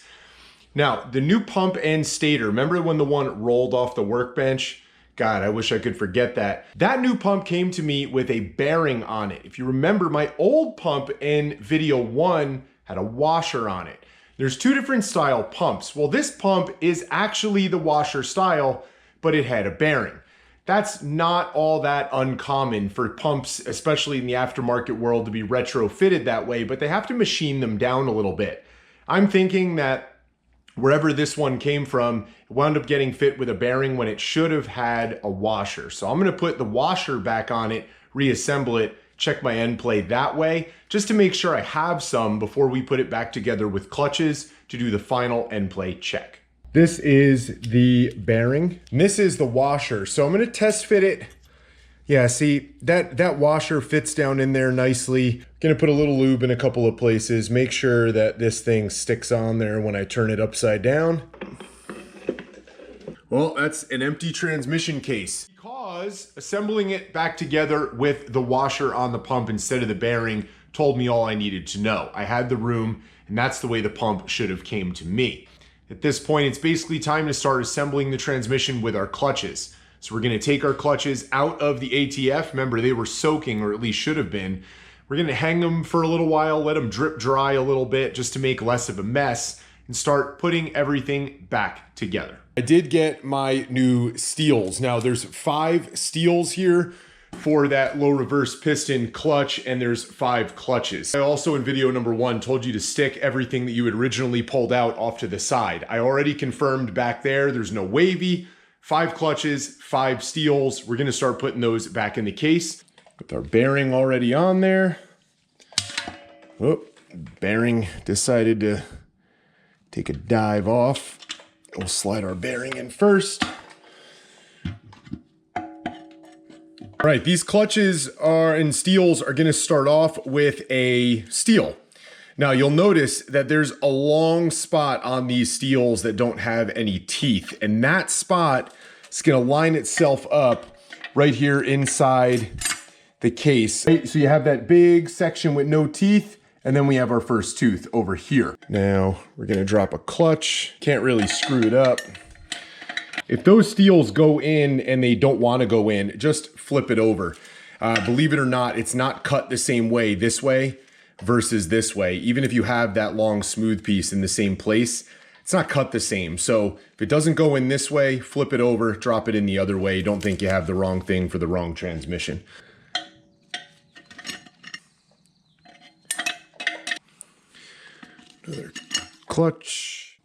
Now, the new pump and stator, remember when the one rolled off the workbench? God, I wish I could forget that. That new pump came to me with a bearing on it. If you remember, my old pump in video 1 had a washer on it. There's two different style pumps. Well, this pump is actually the washer style, but it had a bearing. That's not all that uncommon for pumps, especially in the aftermarket world, to be retrofitted that way, but they have to machine them down a little bit. I'm thinking that wherever this one came from, it wound up getting fit with a bearing when it should have had a washer. So I'm gonna put the washer back on it, reassemble it, check my end play that way, just to make sure I have some before we put it back together with clutches to do the final end play check. This is the bearing, and this is the washer. So I'm gonna test fit it. Yeah, see, that washer fits down in there nicely. Gonna put a little lube in a couple of places, make sure that this thing sticks on there when I turn it upside down. Well, that's an empty transmission case. Because assembling it back together with the washer on the pump instead of the bearing told me all I needed to know. I had the room, and that's the way the pump should have came to me. At this point, it's basically time to start assembling the transmission with our clutches. So we're gonna take our clutches out of the ATF. Remember, they were soaking, or at least should have been. We're gonna hang them for a little while, let them drip dry a little bit just to make less of a mess, and start putting everything back together. I did get my new steels. Now there's 5 steels here for that low reverse piston clutch, and there's 5 clutches. I also in video number 1 told you to stick everything that you had originally pulled out off to the side. I already confirmed back there's no wavy, 5 clutches, 5 steels. We're gonna start putting those back in the case. With our bearing already on there. Oh, bearing decided to take a dive off. We'll slide our bearing in first. All right, these clutches and steels are gonna start off with a steel. Now you'll notice that there's a long spot on these steels that don't have any teeth, and that spot is gonna line itself up right here inside the case. Right, so you have that big section with no teeth, and then we have our first tooth over here. Now we're gonna drop a clutch. Can't really screw it up. If those steels go in and they don't wanna go in, just flip it over. Believe it or not, it's not cut the same way this way versus this way. Even if you have that long smooth piece in the same place, it's not cut the same. So if it doesn't go in this way, flip it over, drop it in the other way. Don't think you have the wrong thing for the wrong transmission. Another clutch.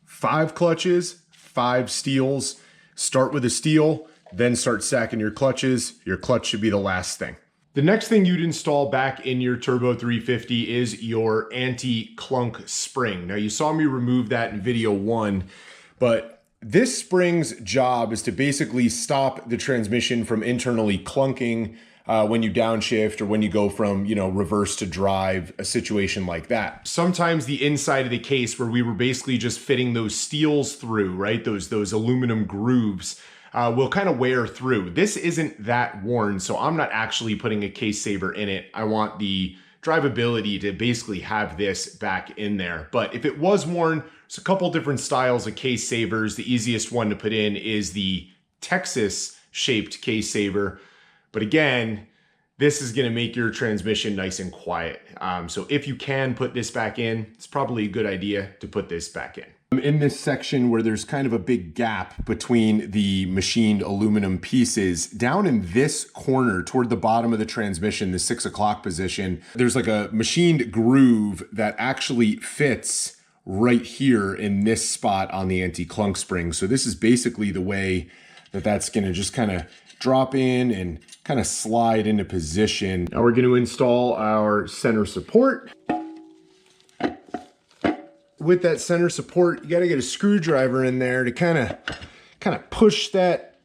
5 clutches, 5 steels. Start with a steel, then start sacking your clutches. Your clutch should be the last thing. The next thing you'd install back in your Turbo 350 is your anti-clunk spring. Now you saw me remove that in video 1, but this spring's job is to basically stop the transmission from internally clunking when you downshift or when you go from, reverse to drive, a situation like that. Sometimes the inside of the case where we were basically just fitting those steels through, right? Those aluminum grooves will kind of wear through. This isn't that worn, so I'm not actually putting a case saver in it. I want the drivability to basically have this back in there. But if it was worn, there's a couple different styles of case savers. The easiest one to put in is the Texas shaped case saver. But again, this is gonna make your transmission nice and quiet. So if you can put this back in, it's probably a good idea to put this back in. In this section where there's kind of a big gap between the machined aluminum pieces, down in this corner toward the bottom of the transmission, the 6 o'clock position, there's like a machined groove that actually fits right here in this spot on the anti-clunk spring. So this is basically the way that that's gonna just kind of drop in and kind of slide into position. Now we're going to install our center support. With that center support, you got to get a screwdriver in there to kind of push that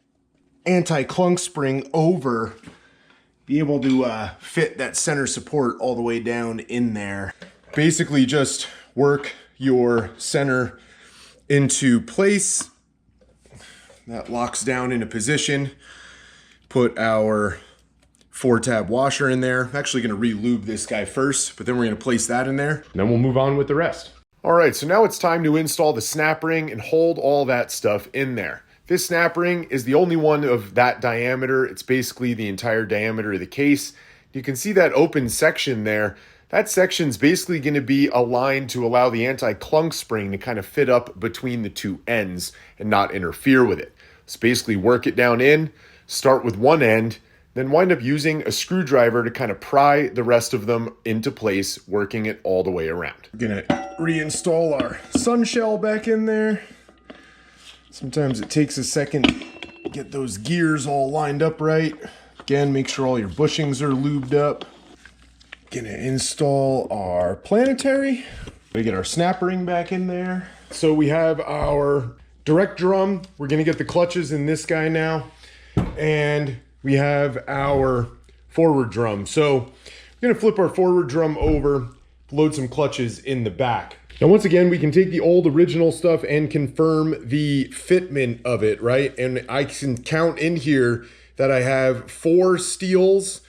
anti-clunk spring over, be able to fit that center support all the way down in there. Basically just work your center into place. That locks down into position. Put our 4-tab washer in there. I'm actually gonna re-lube this guy first, but then we're gonna place that in there, and then we'll move on with the rest. All right, so now it's time to install the snap ring and hold all that stuff in there. This snap ring is the only one of that diameter. It's basically the entire diameter of the case. You can see that open section there. That section's basically going to be aligned to allow the anti-clunk spring to kind of fit up between the two ends and not interfere with it. So basically work it down in, start with one end, then wind up using a screwdriver to kind of pry the rest of them into place, working it all the way around. We're going to reinstall our sun shell back in there. Sometimes it takes a second to get those gears all lined up right. Again, make sure all your bushings are lubed up. Gonna install our planetary. Gonna get our snap ring back in there. So we have our direct drum. We're gonna get the clutches in this guy now. And we have our forward drum. So we're gonna flip our forward drum over, load some clutches in the back. Now, once again, we can take the old original stuff and confirm the fitment of it, right? And I can count in here that I have 4 steels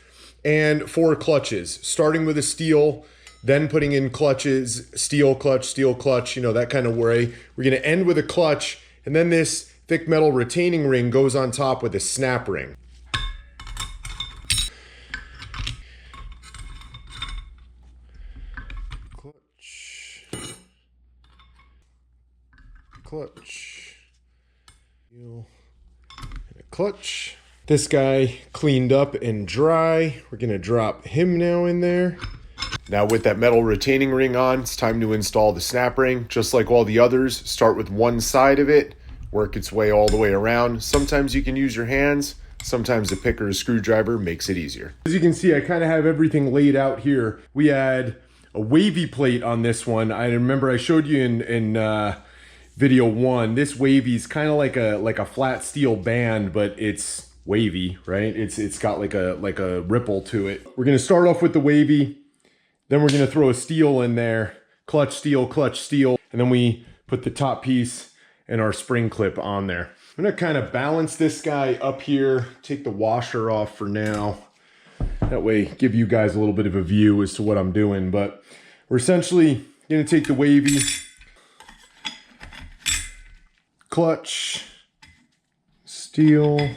and 4 clutches, starting with a steel, then putting in clutches, steel clutch, you know, that kind of way. We're gonna end with a clutch, and then this thick metal retaining ring goes on top with a snap ring. Clutch, and a clutch. This guy cleaned up and dry. We're gonna drop him now in there. Now with that metal retaining ring on, it's time to install the snap ring. Just like all the others, start with one side of it, work its way all the way around. Sometimes you can use your hands, sometimes a pick or a screwdriver makes it easier. As you can see, I kind of have everything laid out here. We had a wavy plate on this one. I remember I showed you in video 1. This wavy is kind of like a flat steel band, but it's wavy, right? It's got like a ripple to it. We're gonna start off with the wavy, then we're gonna throw a steel in there, clutch steel, and then we put the top piece and our spring clip on there. I'm gonna kind of balance this guy up here, take the washer off for now. That way, give you guys a little bit of a view as to what I'm doing, but we're essentially gonna take the wavy, clutch, steel,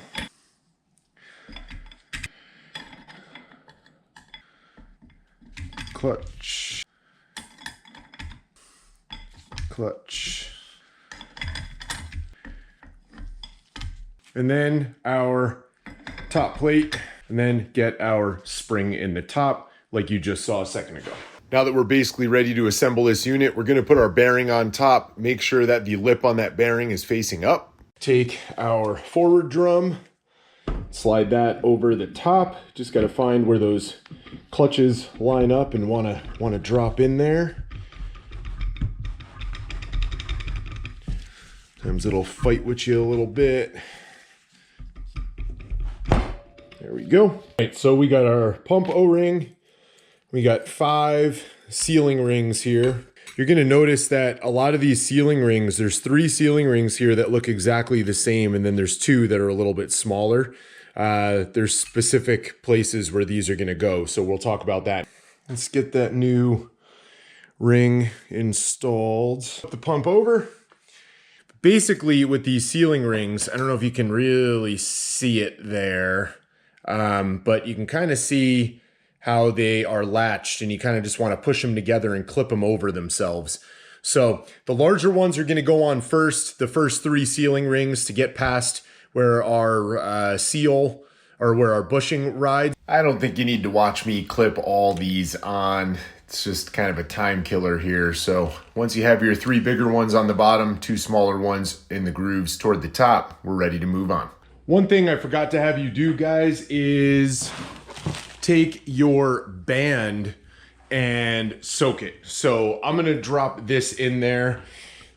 clutch, and then our top plate, and then get our spring in the top like you just saw a second ago. Now that we're basically ready to assemble this unit, we're gonna put our bearing on top, make sure that the lip on that bearing is facing up. Take our forward drum, slide that over the top. Just gotta find where those clutches line up and wanna drop in there. Sometimes it'll fight with you a little bit. There we go. All right, so we got our pump O-ring. We got 5 sealing rings here. You're gonna notice that a lot of these sealing rings, there's 3 sealing rings here that look exactly the same, and then there's 2 that are a little bit smaller. There's specific places where these are gonna go, so we'll talk about that. Let's get that new ring installed. The pump over. Basically, with these sealing rings, I don't know if you can really see it there, but you can kind of see how they are latched, and you kind of just want to push them together and clip them over themselves. So the larger ones are going to go on first, the first 3 sealing rings to get past where our seal or where our bushing rides. I don't think you need to watch me clip all these on. It's just kind of a time killer here. So once you have your 3 bigger ones on the bottom, 2 smaller ones in the grooves toward the top, we're ready to move on. One thing I forgot to have you do, guys, is take your band and soak it. So I'm gonna drop this in there.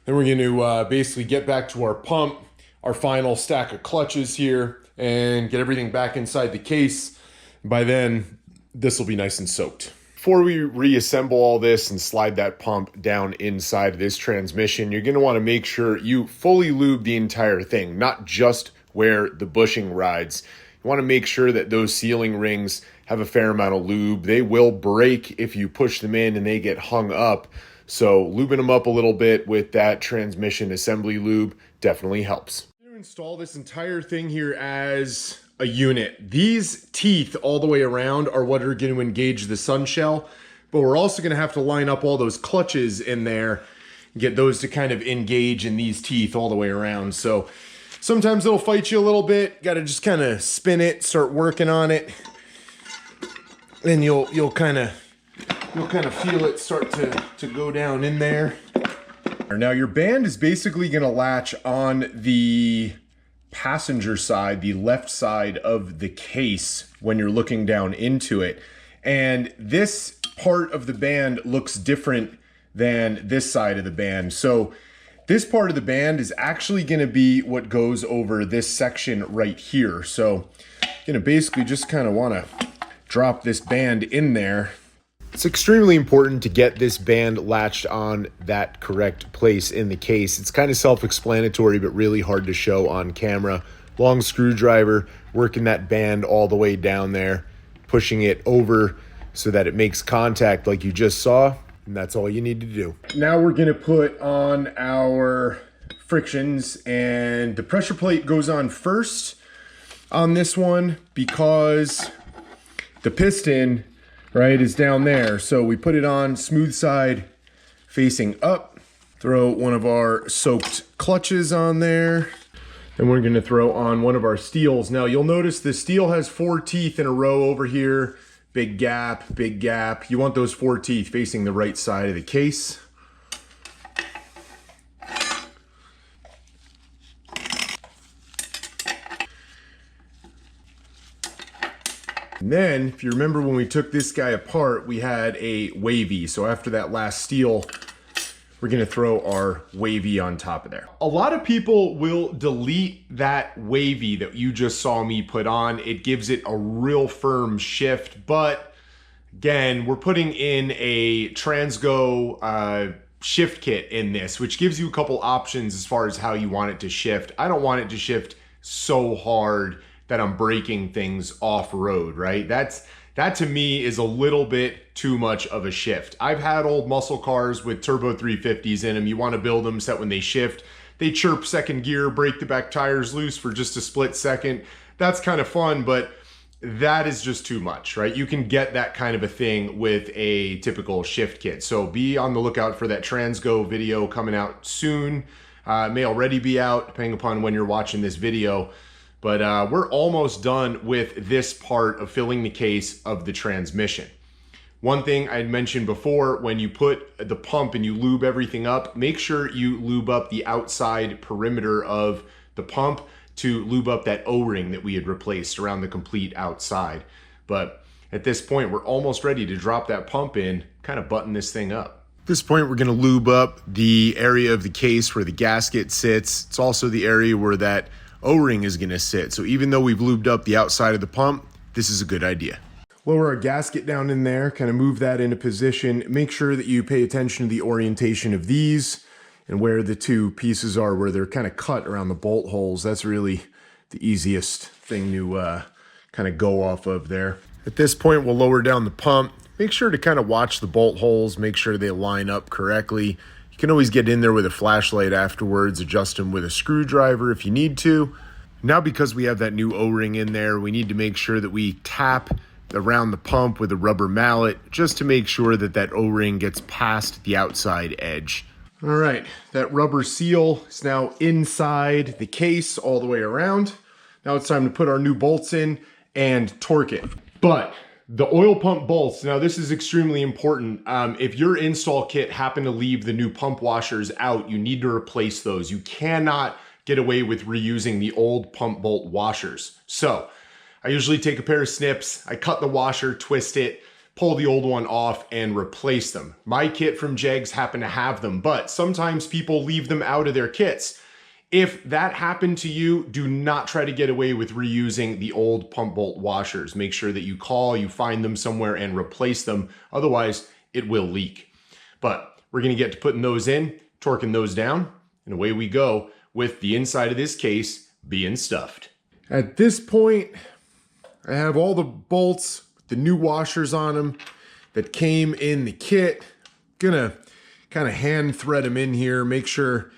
Then we're gonna basically get back to our pump, our final stack of clutches here, and get everything back inside the case. By then, this will be nice and soaked. Before we reassemble all this and slide that pump down inside this transmission, you're gonna wanna make sure you fully lube the entire thing, not just where the bushing rides. You wanna make sure that those sealing rings have a fair amount of lube. They will break if you push them in and they get hung up. So lubing them up a little bit with that transmission assembly lube definitely helps. to install this entire thing here as a unit. These teeth all the way around are what are going to engage the sun shell, but we're also going to have to line up all those clutches in there, get those to kind of engage in these teeth all the way around. So sometimes it'll fight you a little bit. Got to just kind of spin it, start working on it, and you'll kind of feel it start to go down in there. Now your band is basically going to latch on the passenger side, the left side of the case when you're looking down into it. And this part of the band looks different than this side of the band. So this part of the band is actually going to be what goes over this section right here. So you're going to basically just kind of want to drop this band in there. It's extremely important to get this band latched on that correct place in the case. It's kind of self-explanatory, but really hard to show on camera. Long screwdriver, working that band all the way down there, pushing it over so that it makes contact like you just saw, and that's all you need to do. Now we're gonna put on our frictions, and the pressure plate goes on first on this one because the piston, right, is down there. So we put it on smooth side facing up, throw one of our soaked clutches on there, and we're gonna throw on one of our steels. Now you'll notice the steel has 4 teeth in a row over here. Big gap, big gap. You want those 4 teeth facing the right side of the case. And then, if you remember when we took this guy apart, we had a wavy. So after that last steel, we're gonna throw our wavy on top of there. A lot of people will delete that wavy that you just saw me put on. It gives it a real firm shift, but again, we're putting in a Transgo shift kit in this, which gives you a couple options as far as how you want it to shift. I don't want it to shift so hard that I'm breaking things off-road, right? That to me is a little bit too much of a shift. I've had old muscle cars with turbo 350s in them. You want to build them so that when they shift, they chirp second gear, break the back tires loose for just a split second. That's kind of fun, but that is just too much, right? You can get that kind of a thing with a typical shift kit. So be on the lookout for that Transgo video coming out soon. It may already be out, depending upon when you're watching this video. But we're almost done with this part of filling the case of the transmission. One thing I had mentioned before, when you put the pump and you lube everything up, make sure you lube up the outside perimeter of the pump to lube up that O-ring that we had replaced around the complete outside. But at this point, we're almost ready to drop that pump in, kind of button this thing up. At this point, we're gonna lube up the area of the case where the gasket sits. It's also the area where that O-ring is gonna sit. So even though we've lubed up the outside of the pump, this is a good idea. Lower our gasket down in there, kind of move that into position. Make sure that you pay attention to the orientation of these and where the 2 pieces are, where they're kind of cut around the bolt holes. That's really the easiest thing to kind of go off of there. At this point, we'll lower down the pump. Make sure to kind of watch the bolt holes, make sure they line up correctly. You can always get in there with a flashlight afterwards, adjust them with a screwdriver if you need to. Now, because we have that new O-ring in there, we need to make sure that we tap around the pump with a rubber mallet just to make sure that that O-ring gets past the outside edge. All right, that rubber seal is now inside the case all the way around. Now it's time to put our new bolts in and torque it. But the oil pump bolts, now this is extremely important. If your install kit happened to leave the new pump washers out, you need to replace those. You cannot get away with reusing the old pump bolt washers. So I usually take a pair of snips, I cut the washer, twist it, pull the old one off and replace them. My kit from Jegs happen to have them, but sometimes people leave them out of their kits. If that happened to you, do not try to get away with reusing the old pump bolt washers. Make sure that you call, you find them somewhere and replace them. Otherwise, it will leak. But we're gonna get to putting those in, torquing those down, and away we go with the inside of this case being stuffed. At this point, I have all the bolts, the new washers on them that came in the kit. Gonna kind of hand thread them in here, make sure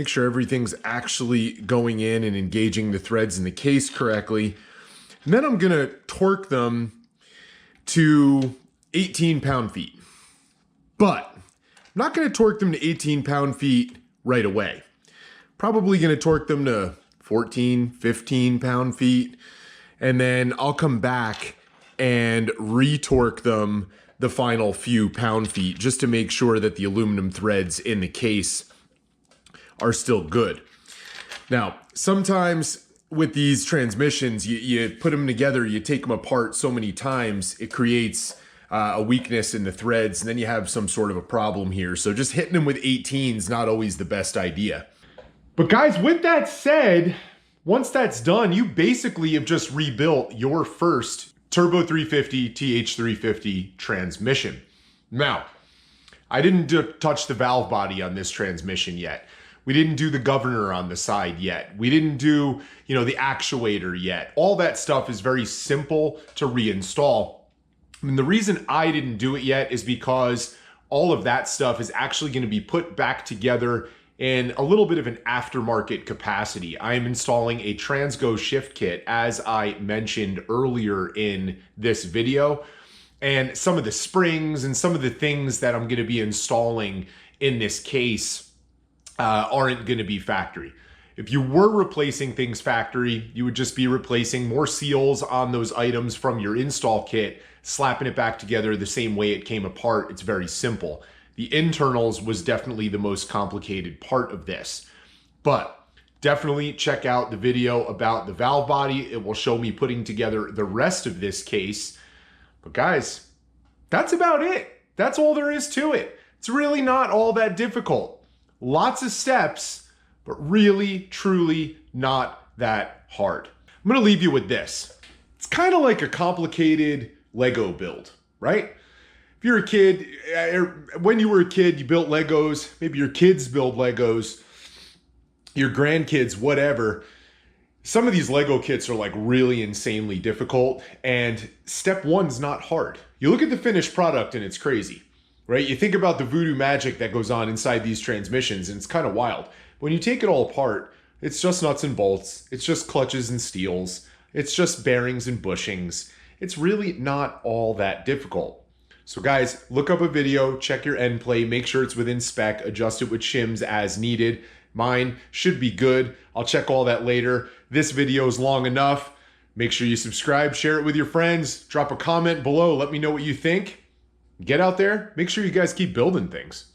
Make sure everything's actually going in and engaging the threads in the case correctly. And then I'm gonna torque them to 18 pound-feet. But I'm not gonna torque them to 18 pound-feet right away. Probably gonna torque them to 14, 15 pound-feet. And then I'll come back and re-torque them the final few pound-feet just to make sure that the aluminum threads in the case are still good. Now, sometimes with these transmissions, you put them together, you take them apart so many times, it creates a weakness in the threads, and then you have some sort of a problem here. So just hitting them with 18 is not always the best idea. But guys, with that said, once that's done, you basically have just rebuilt your first Turbo 350 TH350 transmission. Now, I didn't touch the valve body on this transmission yet. We didn't do the governor on the side yet. We didn't do, the actuator yet. All that stuff is very simple to reinstall. And the reason I didn't do it yet is because all of that stuff is actually going to be put back together in a little bit of an aftermarket capacity. I am installing a Transgo shift kit, as I mentioned earlier in this video. And some of the springs and some of the things that I'm going to be installing in this case aren't going to be factory. If you were replacing things factory, you would just be replacing more seals on those items from your install kit, slapping it back together the same way it came apart. It's very simple. The internals was definitely the most complicated part of this, but definitely check out the video about the valve body. It will show me putting together the rest of this case. But guys, that's about it. That's all there is to it. It's really not all that difficult. Lots of steps, but really, truly not that hard. I'm gonna leave you with this. It's kind of like a complicated Lego build, right? If you're a kid, when you were a kid, you built Legos, maybe your kids build Legos, your grandkids, whatever. Some of these Lego kits are like really insanely difficult, and step one's not hard. You look at the finished product and it's crazy, right? You think about the voodoo magic that goes on inside these transmissions and it's kind of wild. When you take it all apart, it's just nuts and bolts. It's just clutches and steels. It's just bearings and bushings. It's really not all that difficult. So guys, look up a video, check your end play, make sure it's within spec, adjust it with shims as needed. Mine should be good. I'll check all that later. This video is long enough. Make sure you subscribe, share it with your friends, drop a comment below, let me know what you think. Get out there, make sure you guys keep building things.